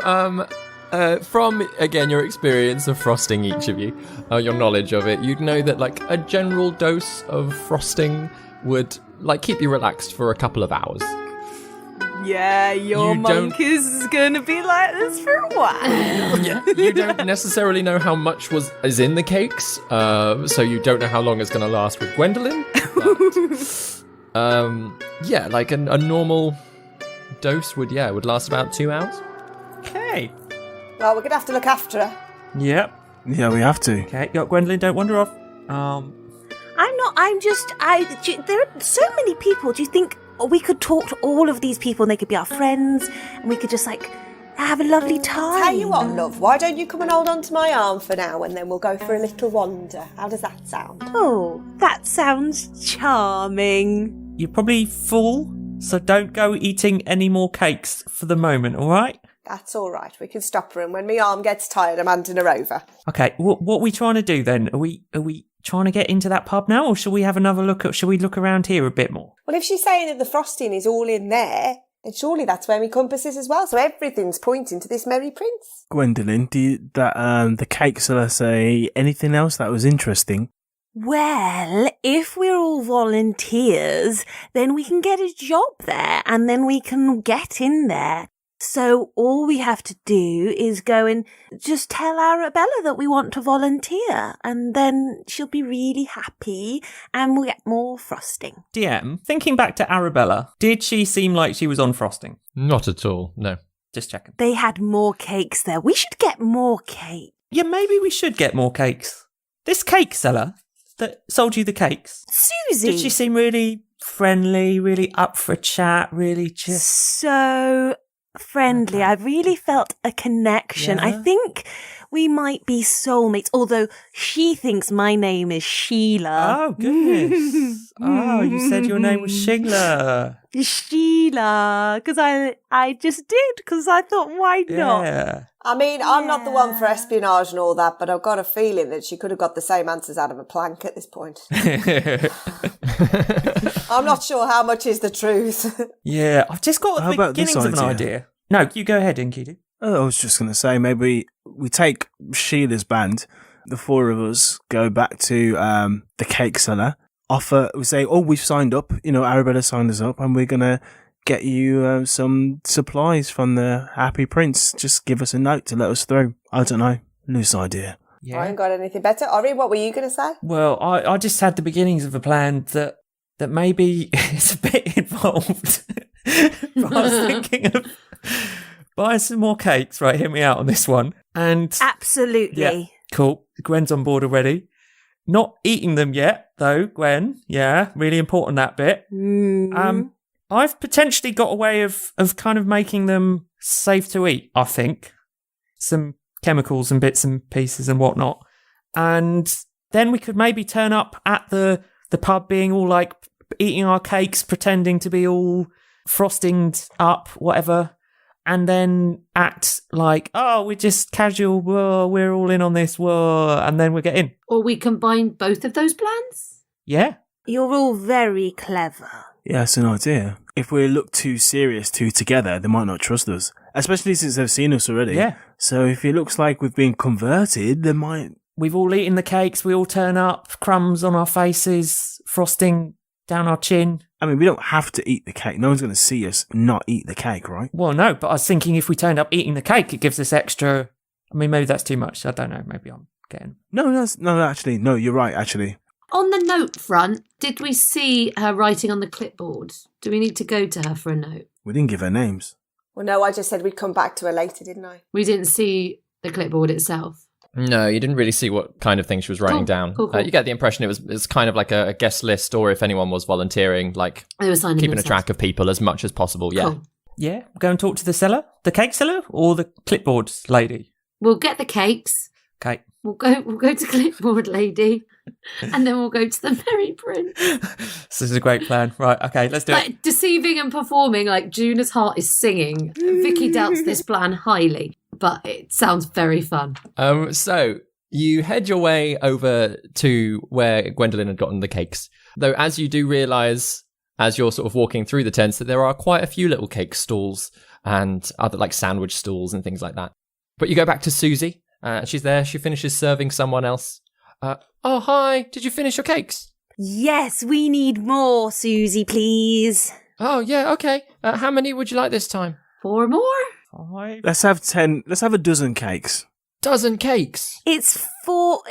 from, again, your experience of frosting each of you, your knowledge of it, you'd know that, like, a general dose of frosting would, like, keep you relaxed for a couple of hours. Yeah, your monk is going to be like this for a while. Yeah, you don't necessarily know how much is in the cakes, so you don't know how long it's going to last with Gwendellyn. But, yeah, like a normal dose would last about 2 hours. Okay. Well, we're going to have to look after her. Yep. Yeah, we have to. Okay, Gwendolyn, don't wander off. There are so many people. Do you think we could talk to all of these people and they could be our friends and we could just, like, have a lovely time? Tell you what, love, why don't you come and hold on to my arm for now and then we'll go for a little wander? How does that sound? Oh, that sounds charming. You're probably full, so don't go eating any more cakes for the moment, all right? That's all right. We can stop her, and when my arm gets tired, I'm handing her over. Okay, what are we trying to do then? Are we trying to get into that pub now, or shall we have another look? Shall we look around here a bit more? Well, if she's saying that the frosting is all in there, then surely that's where my compass is as well. So everything's pointing to this merry prince. Gwendolyn, the cake seller say anything else that was interesting? Well, if we're all volunteers, then we can get a job there and then we can get in there. So all we have to do is go and just tell Arabella that we want to volunteer, and then she'll be really happy and we'll get more frosting. DM, thinking back to Arabella, did she seem like she was on frosting? Not at all, no. Just checking. They had more cakes there. We should get more cake. Yeah, maybe we should get more cakes. This cake seller that sold you the cakes, Susie. did she seem really friendly, really up for a chat, really just... So friendly. I really felt a connection. Yeah. I think we might be soulmates, although she thinks my name is Sheila. Oh, goodness. Oh, you said your name was Sheila. Sheila, because I just did, because I thought, why not? Yeah. I mean, I'm not the one for espionage and all that, but I've got a feeling that she could have got the same answers out of a plank at this point. I'm not sure how much is the truth. Yeah, I've just got How the about this beginnings of an idea? idea. No, you go ahead, Enkidu. I was just going to say, maybe we take Sheila's band, the four of us go back to the cake seller, we say, we've signed up, Arabella signed us up, and we're going to get you some supplies from the Happy Prince. Just give us a note to let us through. I don't know. Loose idea. I haven't got anything better. Orryn, what were you going to say? Well, I just had the beginnings of a plan that maybe it's a bit involved. But I was thinking of buying some more cakes. Right, hear me out on this one. And Absolutely. Yeah, cool. Gwen's on board already. Not eating them yet, though, Gwen. Yeah, really important, that bit. I've potentially got a way of kind of making them safe to eat, I think. Some chemicals and bits and pieces and whatnot. And then we could maybe turn up at the pub being all like eating our cakes, pretending to be all frostinged up, whatever. And then act like, we're just casual, whoa, we're all in on this, whoa, and then we get in. Or we combine both of those plans? Yeah. You're all very clever. Yeah, that's an idea. If we look too serious together, they might not trust us. Especially since they've seen us already. Yeah. So if it looks like we've been converted, they might... We've all eaten the cakes, we all turn up, crumbs on our faces, frosting down our chin. I mean, we don't have to eat the cake. No one's going to see us not eat the cake, right? Well, no, but I was thinking if we turned up eating the cake, it gives us extra... I mean, maybe that's too much. I don't know. Maybe I'm getting... No, you're right, actually. On the note front, did we see her writing on the clipboard? Do we need to go to her for a note? We didn't give her names. Well, no, I just said we'd come back to her later, didn't I? We didn't see the clipboard itself. No, you didn't really see what kind of thing she was writing down. Cool. You get the impression it was kind of like a guest list, or if anyone was volunteering, like They were signing keeping themselves. a track of people as much as possible. Yeah. Cool. Yeah, go and talk to the seller? The cake seller or the clipboard lady? We'll get the cakes. Okay. We'll go to clipboard lady, and then we'll go to the Merry Prince. This is a great plan. Right, okay, let's do it. Like deceiving and performing, like Juna's heart is singing. Vicky doubts this plan highly, but it sounds very fun. So you head your way over to where Gwendolyn had gotten the cakes. Though as you do realise, as you're sort of walking through the tents, that there are quite a few little cake stalls and other like sandwich stalls and things like that. But you go back to Susie. She's there. She finishes serving someone else. Oh, hi. Did you finish your cakes? Yes, we need more, Susie, please. Oh, yeah, okay. How many would you like this time? 4 more? 5. Let's have 10. Let's have a dozen cakes. Dozen cakes? It's four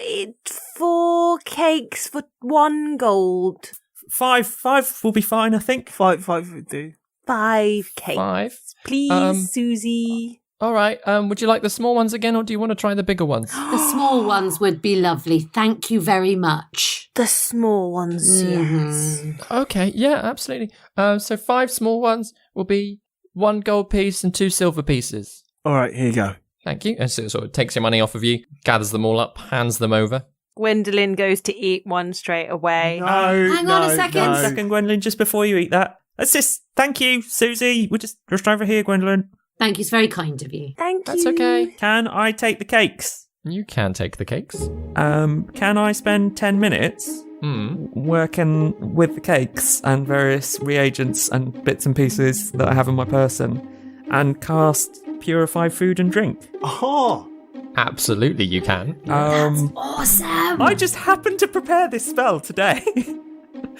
cakes for 1 gold. 5 will be fine, I think. 5 would do. 5 cakes. 5? Please, Susie. All right. Would you like the small ones again, or do you want to try the bigger ones? The small ones would be lovely. Thank you very much. The small ones, yes. Okay, yeah, absolutely. So 5 small ones will be 1 gold piece and 2 silver pieces. All right, here you go. Thank you. And so it sort of takes your money off of you, gathers them all up, hands them over. Gwendolyn goes to eat one straight away. No, Hang on a second. no. Second, Gwendolyn, just before you eat that. Let's just... Thank you, Susie. We're just over here, Gwendolyn. Thank you. It's very kind of you. Thank you. That's okay. Can I take the cakes? You can take the cakes. Can I spend 10 minutes working with the cakes and various reagents and bits and pieces that I have in my person and cast Purify Food and Drink? Oh, Absolutely, you can. Awesome. I just happened to prepare this spell today.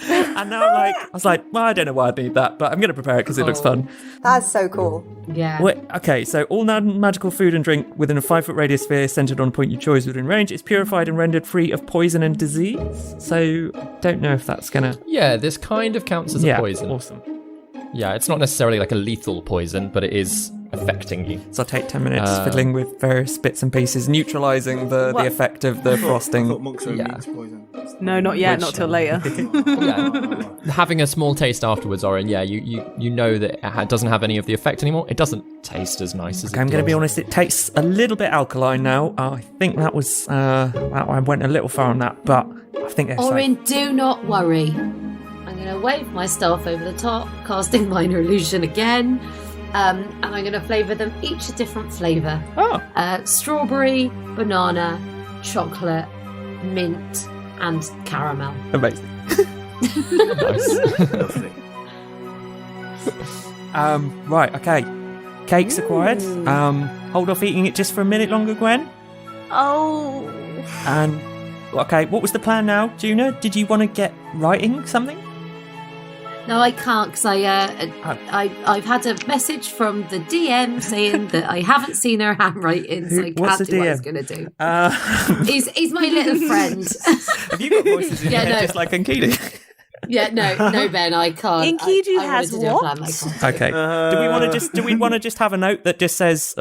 And now, I was like, well, I don't know why I need that, but I'm going to prepare it because it looks fun. That's so cool. Yeah. Wait, okay, so all non-magical food and drink within a 5-foot radius sphere centered on a point you choose within range is purified and rendered free of poison and disease. So, don't know if that's going to... Yeah, this kind of counts as a poison. Awesome. Yeah, it's not necessarily like a lethal poison, but it is affecting you. So I'll take 10 minutes fiddling with various bits and pieces, neutralising the effect of the frosting. monks are immune to poison. No, not yet. Not till later. Yeah. Having a small taste afterwards, Orryn, yeah, you know that it doesn't have any of the effect anymore. It doesn't taste as nice as it I'm going to be did. honest, it tastes a little bit alkaline now. I think that was... I went a little far on that, but I think it's Orryn, do not worry. I'm going to wave my staff over the top, casting Minor Illusion again. And I'm going to flavour them each a different flavour. Oh. Strawberry, banana, chocolate, mint, and caramel. Amazing. Nice. Lovely. Right, okay. Cake's acquired. Hold off eating it just for a minute longer, Gwen. Oh. And okay, what was the plan now, Juna? Did you want to get writing something? No, I can't because I've had a message from the DM saying that I haven't seen her handwriting, so I can't do what I was going to do. He's my little friend. Have you got voices in your head just like Enkidu? Yeah, no, Ben, I can't. Enkidu I has what? Okay. Do we want to just have a note that just says,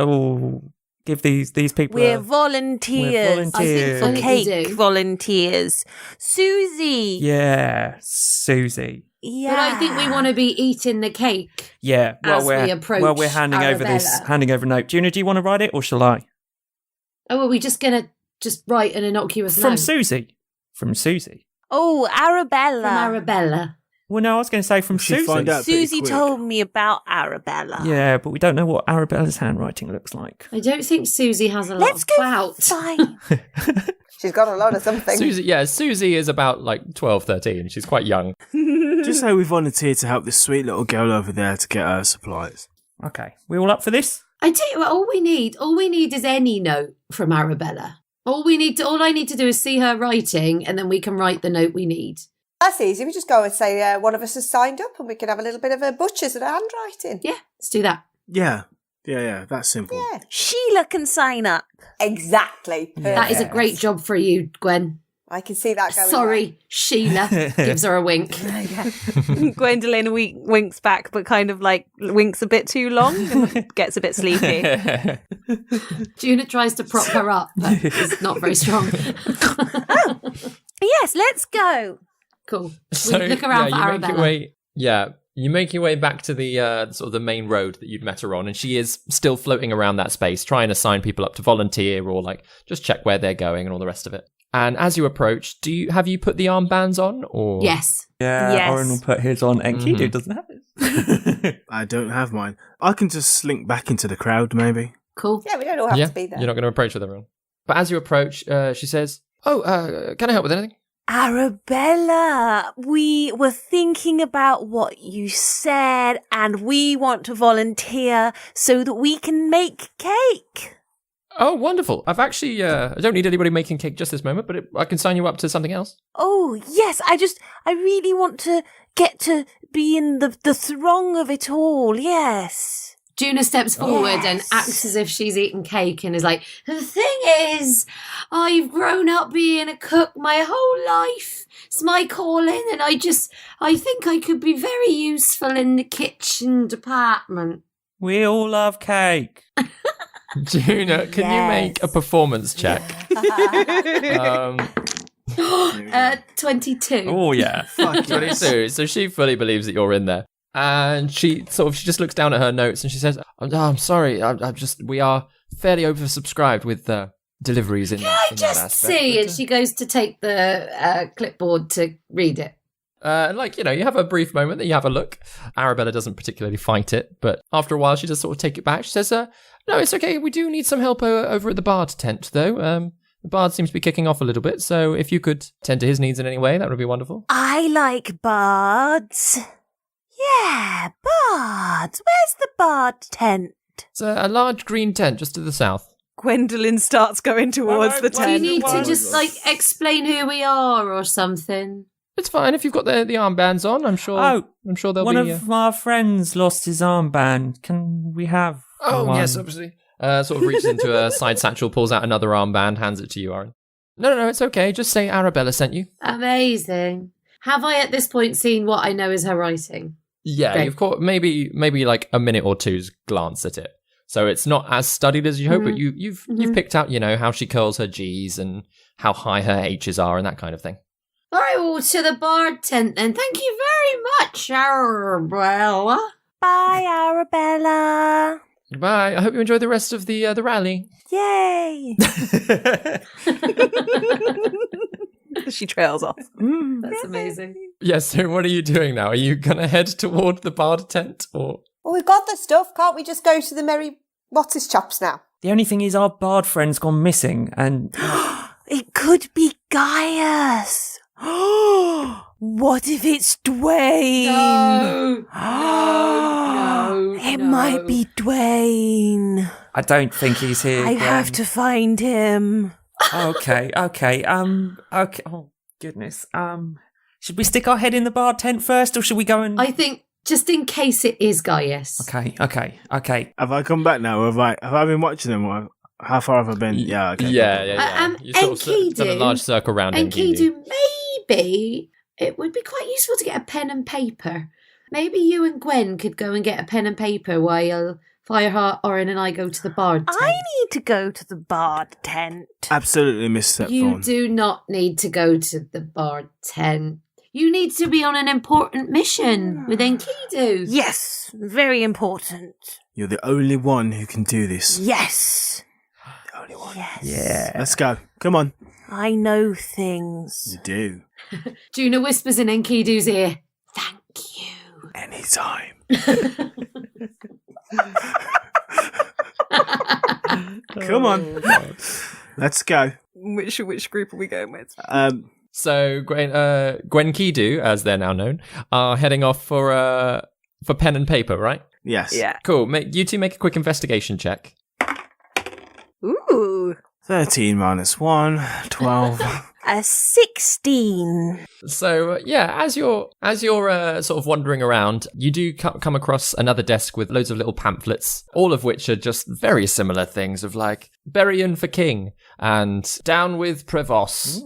give these people. We're volunteers. I think Cake volunteers. Susie. Yeah, Susie. Yeah. But I think we want to be eating the cake. Yeah. As we approach we're handing over a note. Juna, do you want to write it or shall I? Oh, are we just gonna write an innocuous note? From Susie. Oh, Arabella. From Arabella. Well, no, I was going to say from Susie. Find out Susie told me about Arabella. Yeah, but we don't know what Arabella's handwriting looks like. I don't think Susie has a lot of clout. Fine. She's got a lot of something. Susie is about like 12, 13. She's quite young. Just say we volunteered to help this sweet little girl over there to get her supplies. Okay, we all up for this? I tell you what, all we need is any note from Arabella. All I need to do is see her writing, and then we can write the note we need. That's easy. We just go and say one of us has signed up, and we can have a little bit of a butcher's at handwriting. Yeah, let's do that. Yeah. That's simple. Yeah, Sheila can sign up. exactly. That is a great job for you, Gwen. I can see that going. Sorry, Sheila. Gives her a wink. Gwendolyn winks back, but kind of like winks a bit too long and gets a bit sleepy. Juna tries to prop her up, but it's not very strong. Yes, let's go. Cool. So, we look around for Arabella. You make your way back to the sort of the main road that you'd met her on, and she is still floating around that space, trying to sign people up to volunteer or like just check where they're going and all the rest of it. And as you approach, have you put the armbands on? Or Yes. Yeah, Yes. Orryn will put his on. Enkidu doesn't have his. I don't have mine. I can just slink back into the crowd, maybe. Cool. Yeah, we don't all have to be there. You're not going to approach with everyone. But as you approach, she says, can I help with anything? Arabella, we were thinking about what you said, and we want to volunteer so that we can make cake. Oh, wonderful. I've actually, I don't need anybody making cake just this moment, but I can sign you up to something else. Oh, yes, I really want to get to be in the throng of it all, yes. Juna steps forward and acts as if she's eating cake and is like, the thing is, I've grown up being a cook my whole life. It's my calling, and I think I could be very useful in the kitchen department. We all love cake. Juna, can you make a performance check? 22. Oh, yeah. 22. So she fully believes that you're in there. And she just looks down at her notes and she says, I'm sorry, we are fairly oversubscribed with deliveries in that Just aspect. see, and she goes to take the clipboard to read it. You have a brief moment that you have a look. Arabella doesn't particularly fight it, but after a while she does sort of take it back. She says, no, it's okay. We do need some help over at the bard tent, though. The bard seems to be kicking off a little bit, so if you could tend to his needs in any way, that would be wonderful. I like bards. Yeah, bards. Where's the bard tent? It's a large green tent just to the south. Gwendolyn starts going towards the Do you tent. need to just explain who we are or something? It's fine if you've got the armbands on. I'm sure they'll be. One of our friends lost his armband. Can we have? Oh yes, obviously. Sort of reaches into a side satchel, pulls out another armband, hands it to you, Orryn. No, it's okay. Just say Arabella sent you. Amazing. Have I at this point seen what I know is her writing? Yeah, Great. you've caught maybe like a minute or two's glance at it. So it's not as studied as you hope, but you've picked out, how she curls her G's and how high her H's are and that kind of thing. All right, well, to the bard tent then. Thank you very much, Arabella. Bye, Arabella. Goodbye. I hope you enjoy the rest of the rally. Yay. She trails off. That's amazing. Yes, so what are you doing now? Are you going to head toward the bard tent or? Well, we've got the stuff. Can't we just go to the merry what's-his-chops now? The only thing is our bard friend's gone missing, and It could be Gaius. What if it's Dwayne? No. It might be Dwayne. I don't think he's here. I have to find him. Okay. Okay. Oh goodness. Should we stick our head in the bar tent first, or should we go and? I think just in case it is Gaius. Okay. Have I come back now? Have I been watching them? Or how far have I been? Yeah. Okay. Yeah. You sort of done a large circle around Enkidu, maybe it would be quite useful to get a pen and paper. Maybe you and Gwen could go and get a pen and paper while Fireheart, Orryn and I go to the bard tent. I need to go to the bard tent. Absolutely, Miss Stepthorne. You do not need to go to the bard tent. You need to be on an important mission with Enkidu. Yes, very important. You're the only one who can do this. Yes. The only one. Yes. Yeah. Let's go. Come on. I know things. You do. Juna whispers in Enkidu's ear, "Thank you." Anytime. Come on. Let's go. Which group are we going with? So Gwenkidu, as they're now known, are heading off for pen and paper, right? Yes. Yeah. Cool. You two make a quick investigation check. Ooh. 13 minus 1, 12. 16. So as you're sort of wandering around, you do come across another desk with loads of little pamphlets, all of which are just very similar things of like Bereon for king and down with Prevost.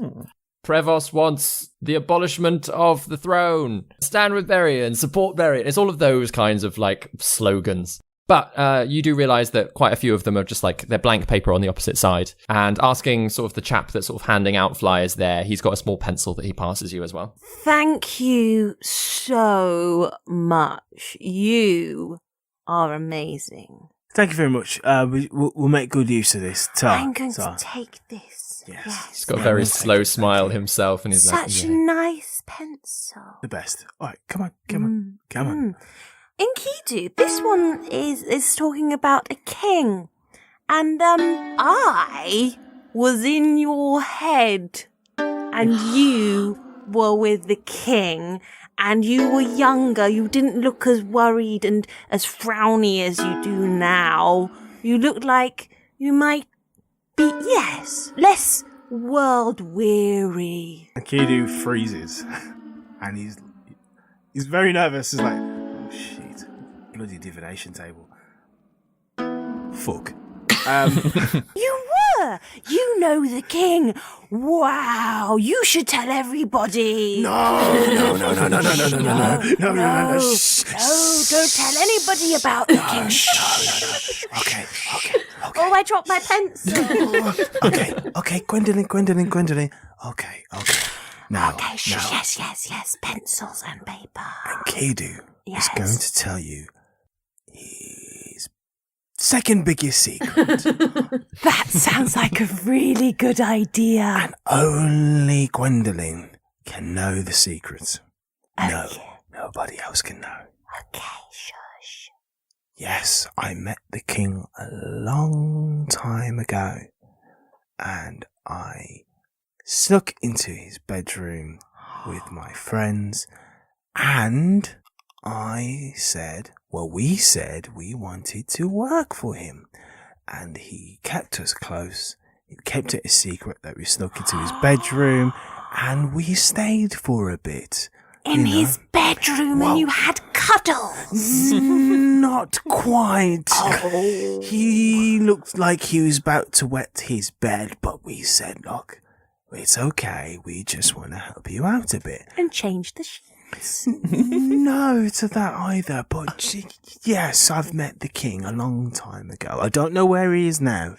Prevost wants the abolishment of the throne. Stand with Bereon, support Bereon. It's all of those kinds of like slogans. But you do realise that quite a few of them are just like they're blank paper on the opposite side. And asking sort of the chap that's sort of handing out flyers there, he's got a small pencil that he passes you as well. Thank you so much. You are amazing. Thank you very much. We'll make good use of this. I'm going to take this. Yes. He's got a very slow smile himself and he's Such a nice pencil. The best. All right, come on. Enkidu, this one is talking about a king. And I was in your head. And you were with the king. And you were younger. You didn't look as worried and as frowny as you do now. You looked like you might be, less world weary. Enkidu freezes. And he's very nervous. He's like, oh shit. Bloody divination table. Fuck. You were! You know the king! Wow! You should tell everybody! No, shh. No, don't tell anybody about the king. No. Okay. Oh, I dropped my pencil! Okay, Gwendolyn. Okay. Now. Okay, yes, pencils and paper. Enkidu is going to tell you his second biggest secret. That sounds like a really good idea. And only Gwendolyn can know the secret. No, nobody else can know. Okay, shush. Yes, I met the king a long time ago. And I snuck into his bedroom with my friends. And we said we wanted to work for him. And he kept us close. He kept it a secret that we snuck into his bedroom. And we stayed for a bit. In his bedroom, and you had cuddles. Not quite. Oh. He looked like he was about to wet his bed, but we said, look, it's okay. We just want to help you out a bit. And change the sheets. No to that either, but yes, I've met the king a long time ago. I don't know where he is now.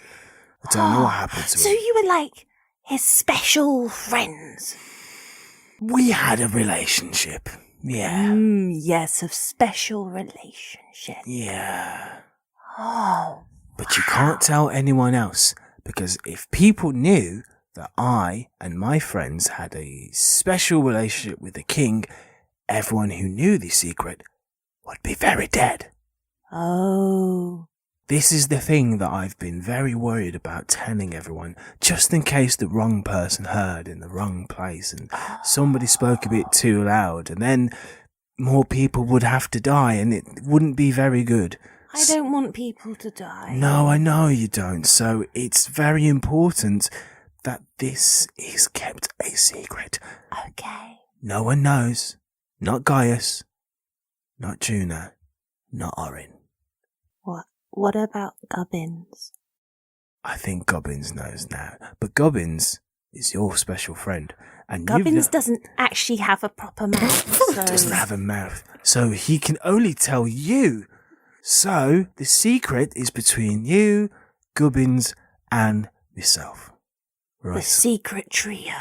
I don't know what happened to him. So you were like his special friends? We had a relationship. Yeah. Yes, a special relationship. Yeah. Oh. But you can't tell anyone else, because if people knew that I and my friends had a special relationship with the king, everyone who knew the secret would be very dead. Oh. this is the thing that I've been very worried about telling everyone, just in case the wrong person heard in the wrong place and somebody spoke a bit too loud, and then more people would have to die, and it wouldn't be very good. I don't want people to die. No, I know you don't, so it's very important that this is kept a secret. Okay. No one knows. Not Gaius. Not Juna. Not Orryn. What about Gubbins? I think Gubbins knows now, but Gubbins is your special friend, and Gubbins doesn't actually have a proper mouth. So... doesn't have a mouth, so he can only tell you. So the secret is between you, Gubbins, and myself. Right. The secret trio.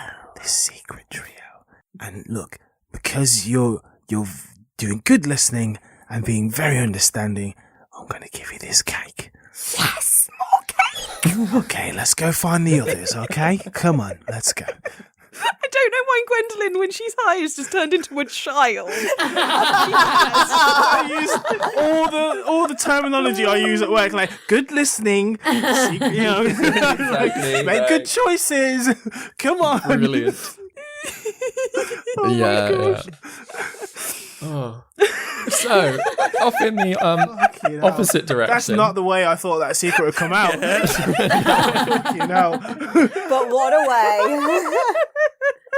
The secret trio. And look, because you're doing good listening and being very understanding, I'm going to give you this cake. Yes, more cake. Okay, let's go find the others, okay? Come on, let's go. I don't know why Gwendolyn, when she's high, has just turned into a child. I use all the terminology I use at work, like good listening, Exactly, make good choices. Come on. Brilliant. Oh Oh. So, off in the opposite direction. That's not the way I thought that secret would come out. But what a way.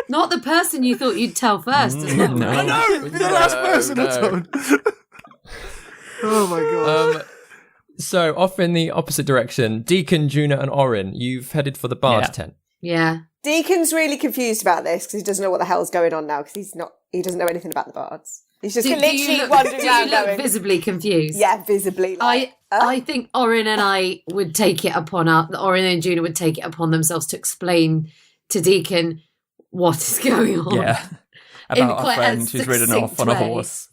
Not the person you thought you'd tell first as well. No. I know, the last person I told. Oh my god. So, off in the opposite direction, Deacon, Juna, and Orryn, you've headed for the bard tent. Yeah. Deacon's really confused about this because he doesn't know what the hell's going on now because he doesn't know anything about the bards. He's just literally wandering around going... visibly confused? Yeah, visibly. I think Orryn and I would take it upon Orryn and Juna would take it upon themselves to explain to Deacon what is going on. Yeah. About our friend who's ridden off on a horse.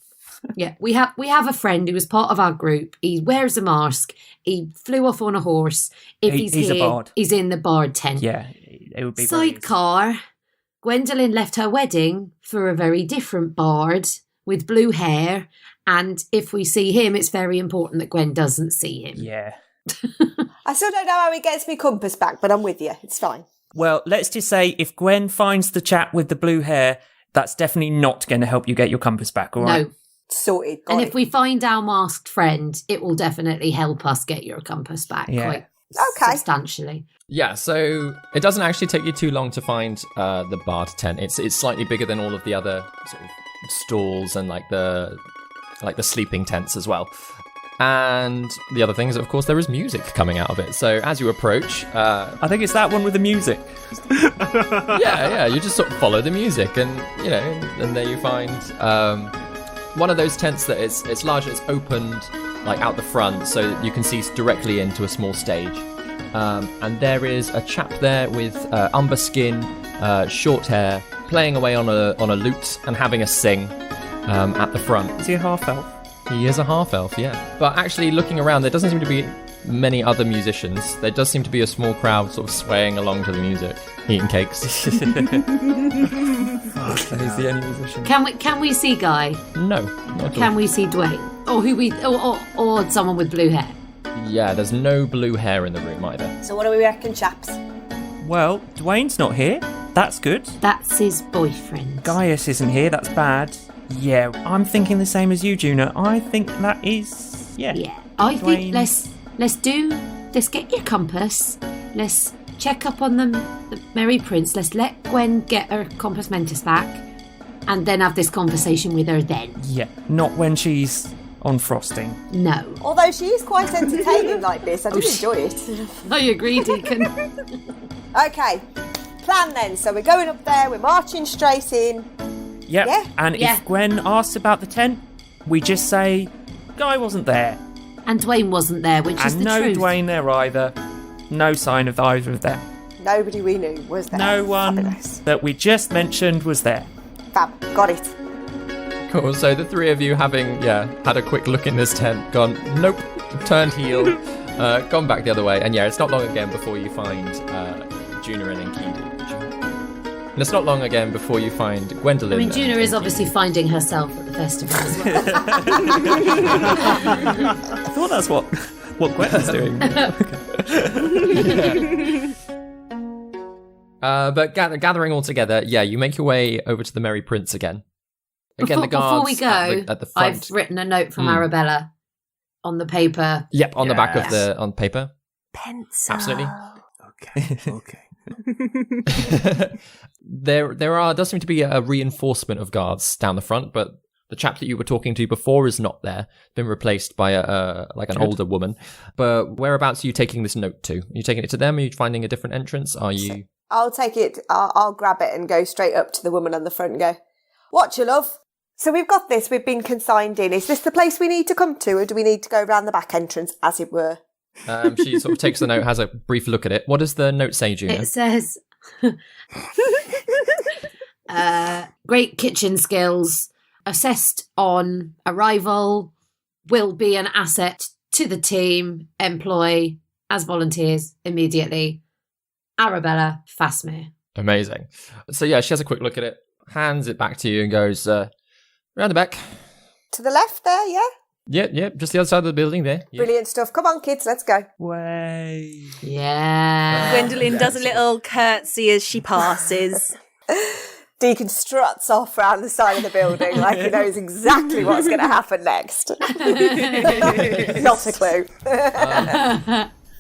Yeah, we have a friend who was part of our group. He wears a mask. He flew off on a horse. If he's a here, bard. he's in the bard tent. Yeah, it would be Sidecar, Gwendolyn left her wedding for a very different bard with blue hair, and if we see him, it's very important that Gwen doesn't see him. Yeah. I still don't know how he gets me compass back, but I'm with you. It's fine. Well, let's just say if Gwen finds the chap with the blue hair, that's definitely not going to help you get your compass back, all right? No. Sorted. And if we find our masked friend, it will definitely help us get your compass back quite substantially. Yeah, so it doesn't actually take you too long to find the bard tent. It's slightly bigger than all of the other sort of stalls and like the sleeping tents as well. And the other thing is, of course, there is music coming out of it. So as you approach... I think it's that one with the music. yeah, you just sort of follow the music and, and there you find one of those tents that it's large, it's opened like out the front so that you can see directly into a small stage. And there is a chap there with umber skin, short hair, playing away on a lute and having a sing at the front. Is he a half-elf? He is a half-elf, yeah. But actually, looking around, there doesn't seem to be many other musicians. There does seem to be a small crowd sort of swaying along to the music, eating cakes. He's the only musician. Can we see Guy? No, not at all. Can we see Dwayne? Or someone with blue hair? Yeah, there's no blue hair in the room either. So what do we reckon, chaps? Well, Dwayne's not here. That's good. That's his boyfriend. Gaius isn't here. That's bad. Yeah, I'm thinking the same as you, Juna. I think that is... Yeah. I think let's get your compass. Let's check up on the Merry Prince. Let's let Gwen get her compass mentis back and then have this conversation with her then. Yeah, not when she's on frosting. No. Although she is quite entertaining like this. I do enjoy it. I agree, Deacon. Okay, plan then. So we're going up there, we're marching straight in. Yep. Yeah. And if Gwen asks about the tent, we just say, Guy wasn't there. And Dwayne wasn't there, which is the truth. And no Dwayne there either. No sign of either of them. Nobody we knew was there. No one that we just mentioned was there. Fab. Got it. Cool. So the three of you having, had a quick look in this tent, gone, nope, turned heel, gone back the other way. And it's not long again before you find Juna and Enkidu. And it's not long again before you find Gwendolyn. I mean, Juna is obviously finding herself at the festival as well. I thought that's what what Gwendolyn's doing. But gathering all together, you make your way over to the Merry Prince again. Again, the guards before we go, at the front. I've written a note from Arabella on the paper. Yep, on the back of on paper. Pencil. Absolutely. Okay. There does seem to be a reinforcement of guards down the front, but the chap that you were talking to before is not there. Been replaced by an older woman. But whereabouts are you taking this note to? Are you taking it to them? Are you finding a different entrance? Are you? I'll take it. I'll grab it and go straight up to the woman on the front and go, "Watch your love. So we've got this. We've been consigned in. Is this the place we need to come to, or do we need to go around the back entrance, as it were?" She sort of takes the note, has a brief look at it. What does the note say, Juna? It says, "Great kitchen skills. Assessed on arrival. Will be an asset to the team. Employ as volunteers immediately. Arabella Fasmere." Amazing. So she has a quick look at it, hands it back to you and goes, round the back. To the left there, yeah? Yeah, just the other side of the building there. Yeah. Brilliant stuff. Come on, kids, let's go. Way. Yeah. Gwendolyn does a little curtsy as she passes. Deacon struts off round the side of the building like he knows exactly what's going to happen next. Not a clue.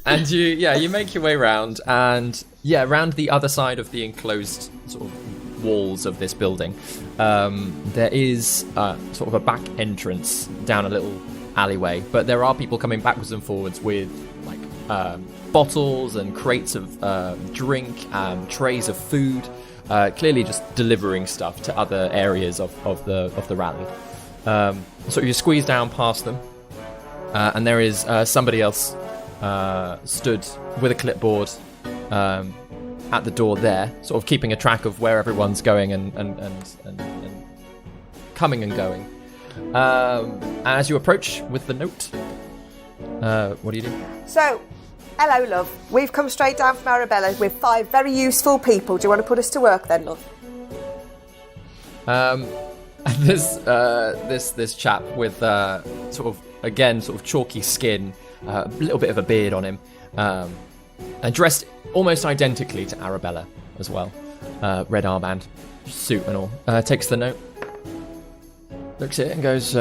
And you make your way round, and round the other side of the enclosed sort of walls of this building, there is sort of a back entrance down a little alleyway, but there are people coming backwards and forwards with like bottles and crates of drink, trays of food, clearly just delivering stuff to other areas of the rally. So you squeeze down past them, and there is somebody else stood with a clipboard at the door there, sort of keeping a track of where everyone's going and coming and going. As you approach with the note, what do you do? So, hello, love. We've come straight down from Arabella with 5 very useful people. Do you want to put us to work then, love? This chap with sort of chalky skin, a little bit of a beard on him, and dressed almost identically to Arabella as well. Red armband, suit and all. Takes the note, looks at it and goes,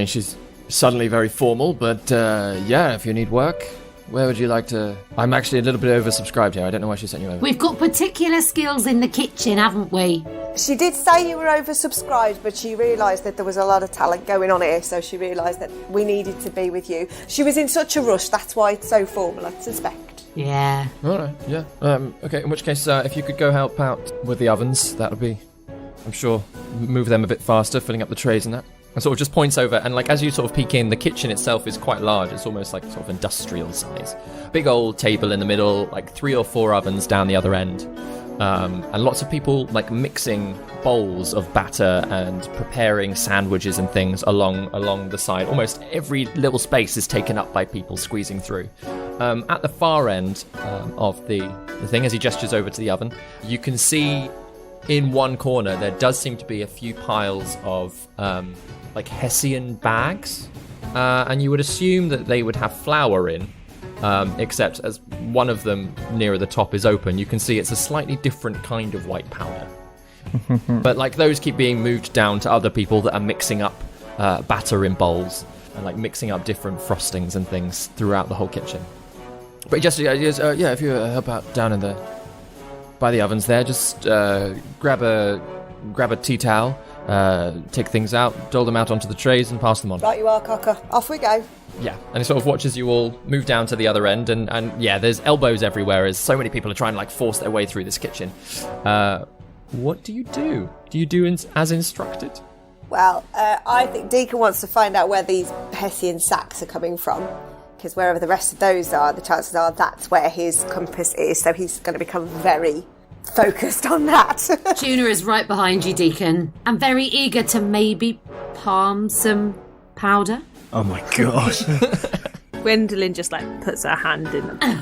she's suddenly very formal, but if you need work, where would you like to... I'm actually a little bit oversubscribed here. I don't know why she sent you over. We've got particular skills in the kitchen, haven't we? She did say you were oversubscribed, but she realised that there was a lot of talent going on here, so she realised that we needed to be with you. She was in such a rush, that's why it's so formal, I suspect. Yeah. All right, yeah. Okay, in which case, if you could go help out with the ovens, that would be, I'm sure, move them a bit faster, filling up the trays and that. And sort of just points over, and like as you sort of peek in, the kitchen itself is quite large. It's almost like sort of industrial size. Big old table in the middle, like 3 or 4 ovens down the other end. And lots of people like mixing bowls of batter and preparing sandwiches and things along the side. Almost every little space is taken up by people squeezing through. At the far end of the thing, as he gestures over to the oven, you can see in one corner there does seem to be a few piles of like Hessian bags, and you would assume that they would have flour in, except as one of them nearer the top is open, you can see it's a slightly different kind of white powder. But like those keep being moved down to other people that are mixing up batter in bowls and like mixing up different frostings and things throughout the whole kitchen. But just if you help out down in by the ovens there, just grab a tea towel, take things out, dole them out onto the trays and pass them on. Right you are, Cocker. Off we go. Yeah, and he sort of watches you all move down to the other end, and there's elbows everywhere as so many people are trying to like force their way through this kitchen. What do you do? Do you do as instructed? Well, I think Deacon wants to find out where these Hessian sacks are coming from, because wherever the rest of those are, the chances are that's where his compass is, so he's going to become very focused on that. Juna is right behind you, Deacon. I'm very eager to maybe palm some powder. Oh my god. Gwendolyn just like puts her hand in them. Out.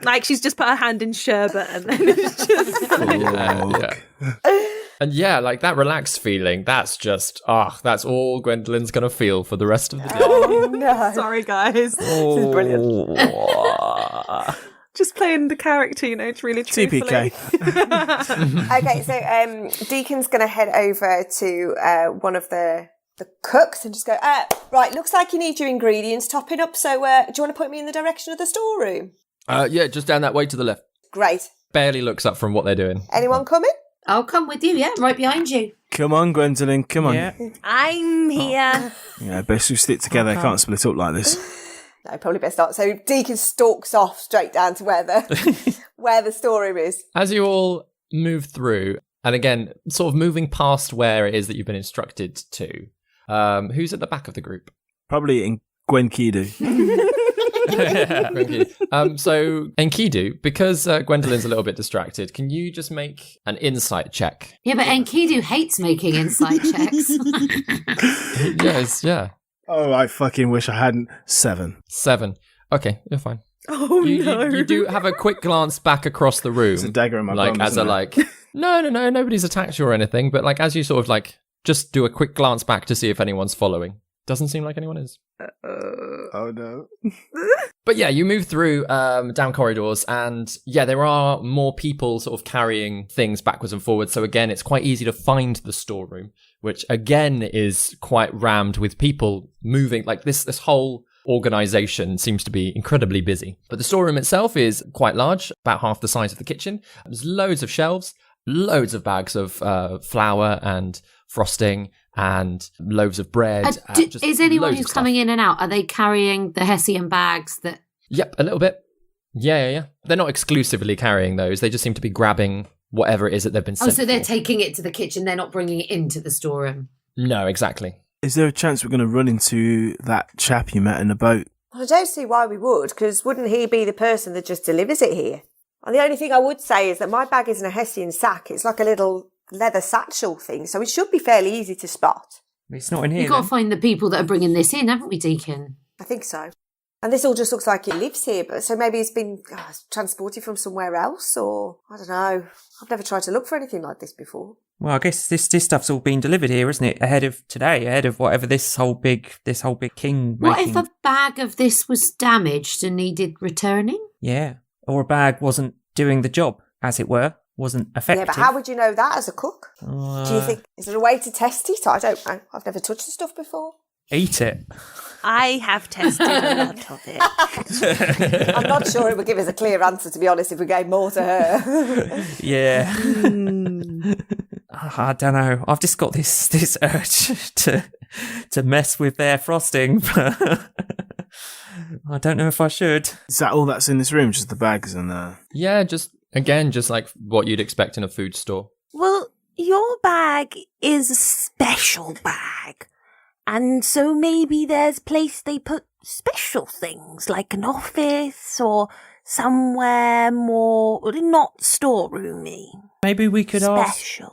Like she's just put her hand in sherbet and then it's just... And yeah, like that relaxed feeling, that's just, that's all Gwendolyn's going to feel for the rest of the day. Oh, no. Sorry, guys. This is brilliant. Just playing the character, it's really truthfully. TPK. Okay, so Deacon's going to head over to one of the cooks and just go, right, looks like you need your ingredients topping up, so do you want to point me in the direction of the storeroom? Yeah, just down that way to the left. Great. Barely looks up from what they're doing. Anyone coming? I'll come with you, right behind you. Come on, Gwendolyn, come on. Yeah. I'm here. Yeah, best we stick together. Can't split up like this. No, probably best not. So Deacon stalks off straight down to where the storeroom is. As you all move through, and again, sort of moving past where it is that you've been instructed to, who's at the back of the group? Probably in Enkidu. So Enkidu, because Gwendolyn's a little bit distracted, can you just make an insight check? Yeah, but Enkidu hates making insight checks. Yes, yeah. Oh, I fucking wish I hadn't. 7. Okay, you're fine. Oh, no. You do have a quick glance back across the room. There's a dagger in my like bum, as a isn't like no, nobody's attacked you or anything, but like as you sort of like just do a quick glance back to see if anyone's following. Doesn't seem like anyone is. Oh no. But yeah, you move through down corridors, and yeah, there are more people sort of carrying things backwards and forwards. So again, it's quite easy to find the storeroom, which again is quite rammed with people moving. Like this whole organization seems to be incredibly busy. But the storeroom itself is quite large, about half the size of the kitchen. There's loads of shelves, loads of bags of flour and frosting and loaves of bread. Is anyone who's coming in and out, are they carrying the Hessian bags that... Yep, a little bit. Yeah. They're not exclusively carrying those. They just seem to be grabbing whatever it is that they've been sent so they're for. taking it to the kitchen. They're not bringing it into the storeroom. No, exactly. Is there a chance we're going to run into that chap you met in the boat? I don't see why we would, because wouldn't he be the person that just delivers it here? And the only thing I would say is that my bag isn't a Hessian sack. It's like a little leather satchel thing, so it should be fairly easy to spot. It's not in here. You've got to find the people that are bringing this in, haven't we, Deacon? I think so. And this all just looks like it lives here, but so maybe it's been transported from somewhere else, or I don't know. I've never tried to look for anything like this before. Well, I guess this stuff's all been delivered here, isn't it? Ahead of whatever this whole big king. What if a bag of this was damaged and needed returning? Yeah, or a bag wasn't doing the job, as it were, wasn't effective. Yeah, but how would you know that as a cook? Do you think, is there a way to test it? I don't know. I've never touched the stuff before. Eat it. I have tested a lot of it. I'm not sure it would give us a clear answer, to be honest, if we gave more to her. Yeah. I don't know. I've just got this urge to mess with their frosting, but I don't know if I should. Is that all that's in this room? Just the bags and Yeah, just like what you'd expect in a food store. Well, your bag is a special bag. And so maybe there's a place they put special things, like an office somewhere more, not storeroomy. Maybe we could ask Special.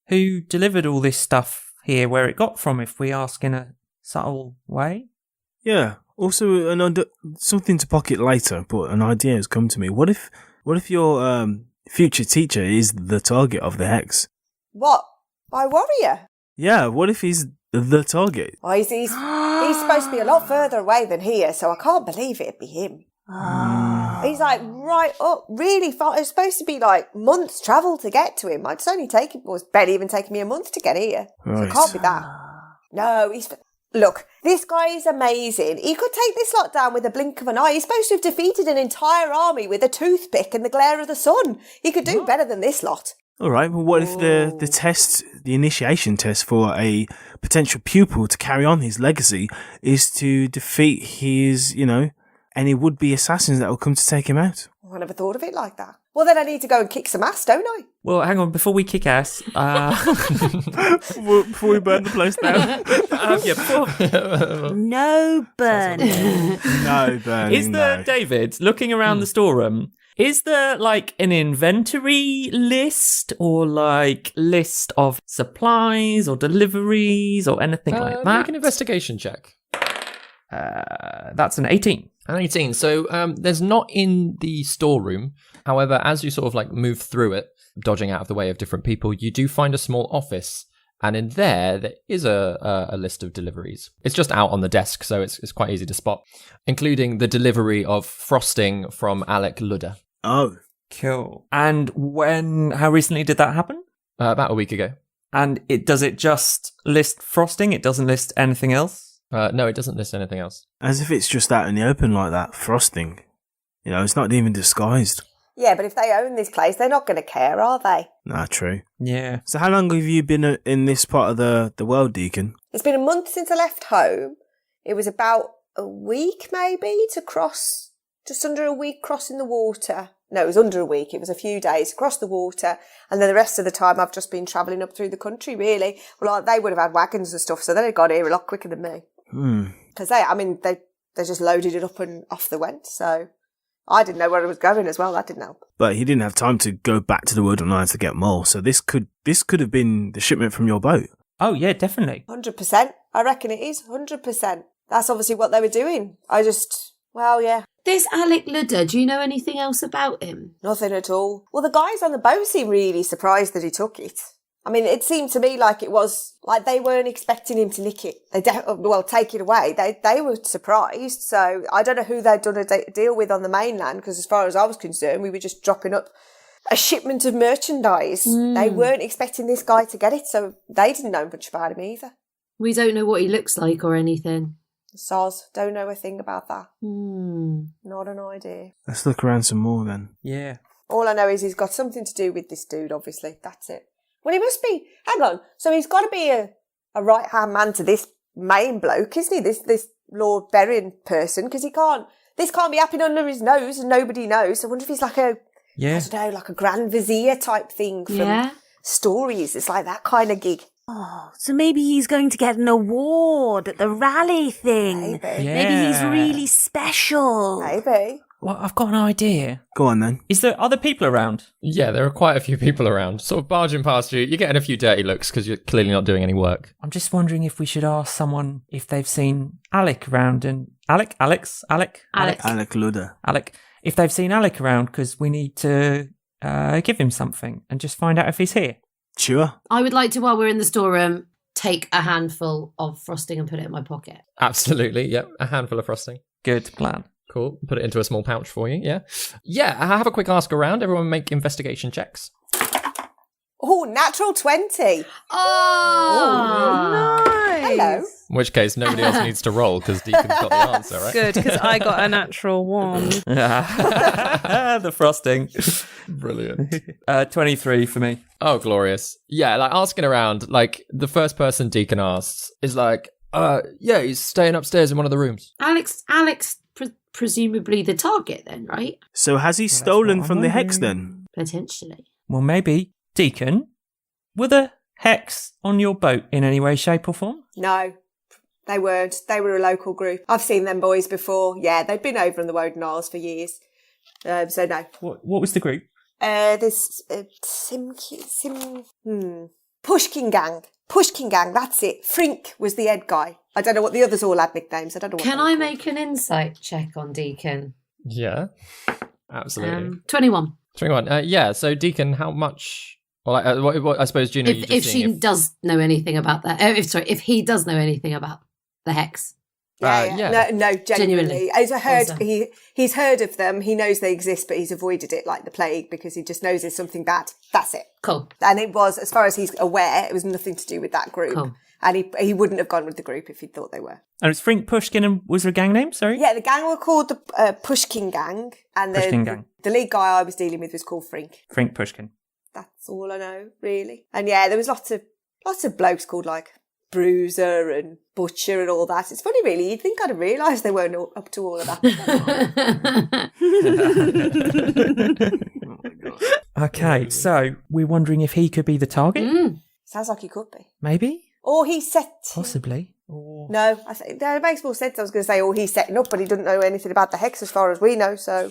who delivered all this stuff here, where it got from, if we ask in a subtle way. Yeah. Also, something to pocket later, but an idea has come to me. What if your future teacher is the target of the hex? What? My warrior? Yeah, what if he's the target? Oh, he's supposed to be a lot further away than here, so I can't believe it'd be him. He's like right up, really far. It's supposed to be like months' travel to get to him. It's barely even taken me a month to get here. So Right. it can't be that. No, look, this guy is amazing. He could take this lot down with a blink of an eye. He's supposed to have defeated an entire army with a toothpick and the glare of the sun. He could do better than this lot. All right, well, what if the initiation test for a potential pupil to carry on his legacy is to defeat his, any would-be assassins that will come to take him out? I never thought of it like that. Well, then I need to go and kick some ass, don't I? Well, hang on, before we kick ass, Before we burn the place down. No burning. No burning. is there, David, looking around the storeroom, is there like an inventory list or like list of supplies or deliveries or anything like that? Make an investigation check. That's an 18. An 18. So there's not in the storeroom. However, as you sort of like move through it, dodging out of the way of different people, you do find a small office. And in there is a list of deliveries. It's just out on the desk, so it's quite easy to spot, including the delivery of frosting from Alec Ludder. Oh. Cool. And how recently did that happen? About a week ago. And does it just list frosting? It doesn't list anything else? No, it doesn't list anything else. As if it's just out in the open like that, frosting. You know, it's not even disguised. Yeah, but if they own this place, they're not going to care, are they? Nah, true. Yeah. So how long have you been in this part of the world, Deacon? It's been a month since I left home. It was about a week, maybe, to cross, just under a week crossing the water. No, it was under a week. It was a few days across the water. And then the rest of the time I've just been travelling up through the country, really. Well, they would have had wagons and stuff, so they'd have got here a lot quicker than me. Because they just loaded it up and off they went, so... I didn't know where it was going as well. That didn't help. But he didn't have time to go back to the Woodlands to get more. So this could have been the shipment from your boat. Oh yeah, definitely. 100%. I reckon it is 100%. That's obviously what they were doing. Yeah. This Alec Ludder, do you know anything else about him? Nothing at all. Well, the guys on the boat seemed really surprised that he took it. I mean, it seemed to me like it was, like they weren't expecting him to nick it. Take it away. They were surprised. So I don't know who they'd done a deal with on the mainland, because as far as I was concerned, we were just dropping up a shipment of merchandise. They weren't expecting this guy to get it, so they didn't know much about him either. We don't know what he looks like or anything. Soz, don't know a thing about that. Hmm. Not an idea. Let's look around some more then. Yeah. All I know is he's got something to do with this dude, obviously. That's it. Well, he must be... Hang on. So he's got to be a right-hand man to this main bloke, isn't he? This Lord Bereon person, because this can't be happening under his nose and nobody knows. I wonder if he's like I don't know, like a Grand Vizier type thing from stories. It's like that kind of gig. Oh, so maybe he's going to get an award at the rally thing. Maybe. Yeah. Maybe he's really special. Maybe. Well, I've got an idea. Go on then. Is there other people around? Yeah, there are quite a few people around. Sort of barging past you. You're getting a few dirty looks because you're clearly not doing any work. I'm just wondering if we should ask someone if they've seen Alec around and... Alec? Alec Ludder. Alec. If they've seen Alec around, because we need to give him something and just find out if he's here. Sure. I would like to, while we're in the storeroom, take a handful of frosting and put it in my pocket. Absolutely, yep. A handful of frosting. Good plan. Cool. Put it into a small pouch for you, yeah. Yeah, have a quick ask around. Everyone make investigation checks. Oh, natural 20. Oh, nice. Hello. In which case, nobody else needs to roll because Deacon's got the answer, right? Good, because I got a natural 1. The frosting. Brilliant. 23 for me. Oh, glorious. Yeah, like asking around, like the first person Deacon asks is like, yeah, he's staying upstairs in one of the rooms. Alex, presumably the target then, right? So has he stolen from the hex then? Potentially. Well, maybe. Deacon, were the hex on your boat in any way, shape or form? No, they weren't. They were a local group. I've seen them boys before. Yeah, they've been over in the Woden Isles for years. So no. What was the group? This Pushkin Gang. Pushkin Gang, that's it. Frink was the head guy. I don't know what the others all had nicknames. I don't know what. Can I make an insight check on Deacon? Yeah, absolutely. 21. 21. Yeah, so Deacon, how much... Well, I suppose, Juna, If she does know anything about that. If he does know anything about the hex. Yeah. No, genuinely. Genuinely. He's heard of them. He knows they exist, but he's avoided it like the plague because he just knows there's something bad. That's it. Cool. And it was, as far as he's aware, it was nothing to do with that group. Cool. And he wouldn't have gone with the group if he thought they were. And it's Frink, Pushkin, and was there a gang name? Sorry? Yeah, the gang were called the Pushkin Gang. And Pushkin Gang. The lead guy I was dealing with was called Frink. Frink, Pushkin. That's all I know, really. And yeah, there was lots of blokes called like Bruiser and Butcher and all that. It's funny, really. You'd think I'd have realised they weren't up to all of that. Oh my God. Okay, so we're wondering if he could be the target? Sounds like he could be. Maybe? Or he's set... Possibly. Or... No, it makes more sense. I was going to say, he's setting up, but he doesn't know anything about the hex as far as we know, so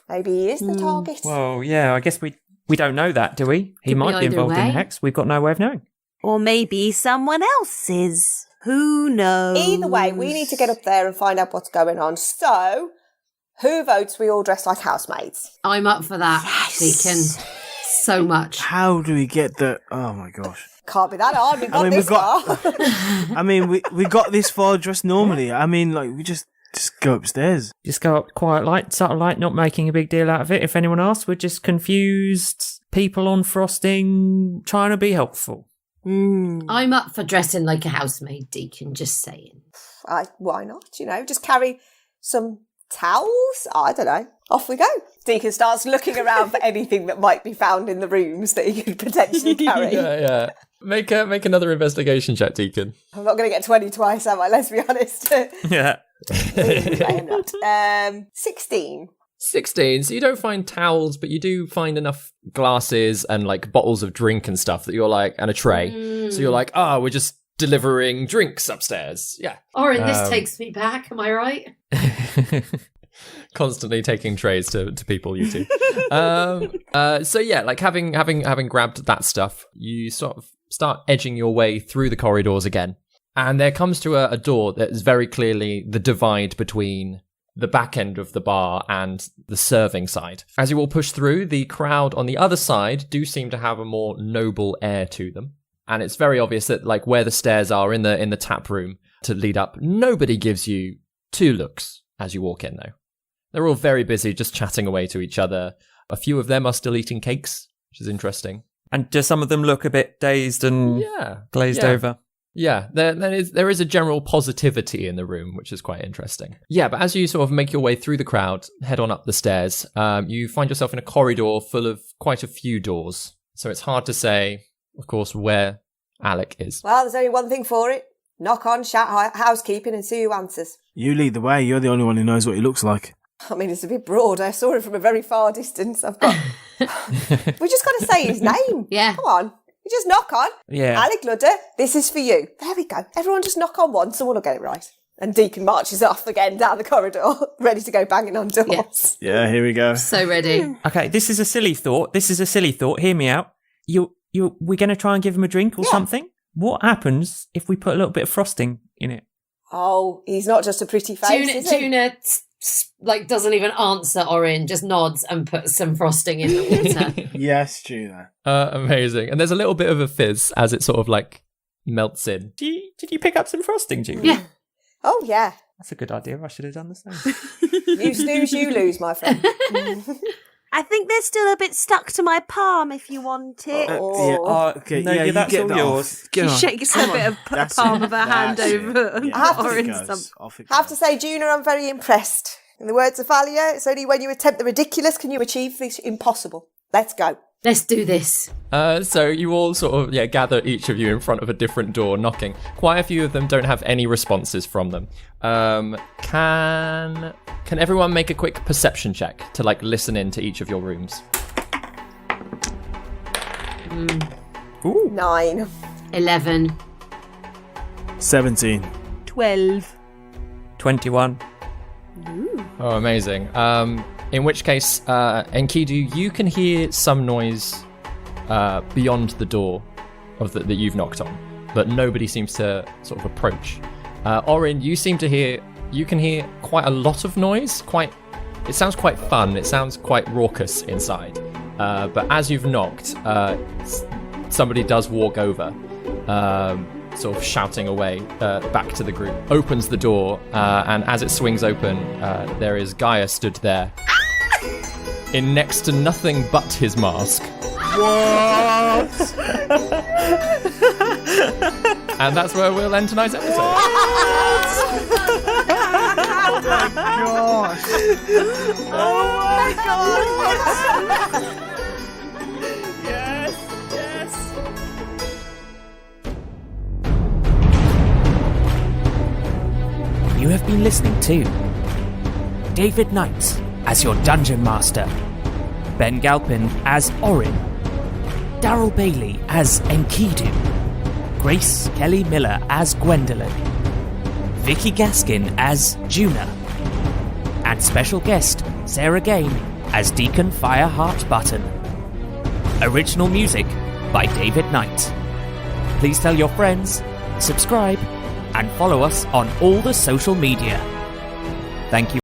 maybe he is the target. Well, yeah, I guess we don't know that, do we? He Could might be be involved in either the way. hex. We've got no way of knowing. Or maybe someone else is. Who knows? Either way, we need to get up there and find out what's going on. So, Who votes we all dress like housemaids? I'm up for that, Deacon. So much. How do we get the... Oh, my gosh. Can't be that hard. We've got this far. I mean, we got this far dressed normally. I mean, like, we just go upstairs. Just go up quiet light, subtle light, not making a big deal out of it. If anyone asks, we're just confused people on frosting trying to be helpful. I'm up for dressing like a housemaid, Deacon, just saying. Why not? Just carry some towels? I don't know. Off we go. Deacon starts looking around for anything that might be found in the rooms that he could potentially carry. Yeah. Make another investigation check, Deacon. I'm not going to get 20 twice, am I? Let's be honest. Yeah. I am not. 16. 16. So you don't find towels, but you do find enough glasses and like bottles of drink and stuff that you're like, and a tray. So you're like, we're just delivering drinks upstairs. Yeah. Orryn, this takes me back. Am I right? Constantly taking trays to people, you two. So yeah, like having grabbed that stuff, you sort of start edging your way through the corridors again, and there comes to a door that is very clearly the divide between the back end of the bar and the serving side. As you all push through, the crowd on the other side do seem to have a more noble air to them, and it's very obvious that like where the stairs are in the tap room to lead up, nobody gives you two looks as you walk in though. They're all very busy, just chatting away to each other. A few of them are still eating cakes, which is interesting. And do some of them look a bit dazed and glazed over? Yeah, there is a general positivity in the room, which is quite interesting. Yeah, but as you sort of make your way through the crowd, head on up the stairs, you find yourself in a corridor full of quite a few doors. So it's hard to say, of course, where Alec is. Well, there's only one thing for it. Knock on, shout housekeeping and see who answers. You lead the way. You're the only one who knows what he looks like. I mean, it's a bit broad. I saw him from a very far distance. We just got to say his name. Yeah. Come on. You just knock on. Yeah. Alec Ludder, this is for you. There we go. Everyone just knock on once, someone will get it right. And Deacon marches off again down the corridor, ready to go banging on doors. Yeah, here we go. So ready. Okay, this is a silly thought. Hear me out. We're going to try and give him a drink or something? What happens if we put a little bit of frosting in it? Oh, he's not just a pretty face, is he? Juna doesn't even answer Orryn, just nods and puts some frosting in the water. Yes, Juna. Amazing. And there's a little bit of a fizz as it sort of like melts in. Did you pick up some frosting, Juna? Yeah. Oh, yeah. That's a good idea. I should have done the same. You snooze, you lose, my friend. I think they're still a bit stuck to my palm if you want it. Okay. No, you that's get all that yours. off. Get She on. shakes a bit of palm of her hand over Orryn's thumb. I have to say, Juna, I'm very impressed. In the words of Valia, it's only when you attempt the ridiculous can you achieve the impossible. Let's go. Let's do this. So you all sort of gather, each of you in front of a different door, knocking. Quite a few of them don't have any responses from them. Can everyone make a quick perception check to listen in to each of your rooms? Ooh. 9. 11. 17. 12. 21. Oh, amazing. In which case, Enkidu, you can hear some noise beyond the door that you've knocked on, but nobody seems to sort of approach. Orryn, you can hear quite a lot of noise. It sounds quite fun. It sounds quite raucous inside. But as you've knocked, somebody does walk over, sort of shouting away back to the group. Opens the door, and as it swings open, there is Gaia stood there in next to nothing but his mask. What? And that's where we'll end tonight's episode. Oh my gosh! Oh my gosh! Yes! You have been listening to David Knight as your Dungeon Master, Ben Galpin as Orryn, Darrel Bailey as Enkidu, Grace Kelly Miller as Gwendellyn, Vicky Gaskin as Juna, and special guest Sarah Gain as Deacon Fireheart Button. Original music by David Knight. Please tell your friends, subscribe, and follow us on all the social media. Thank you.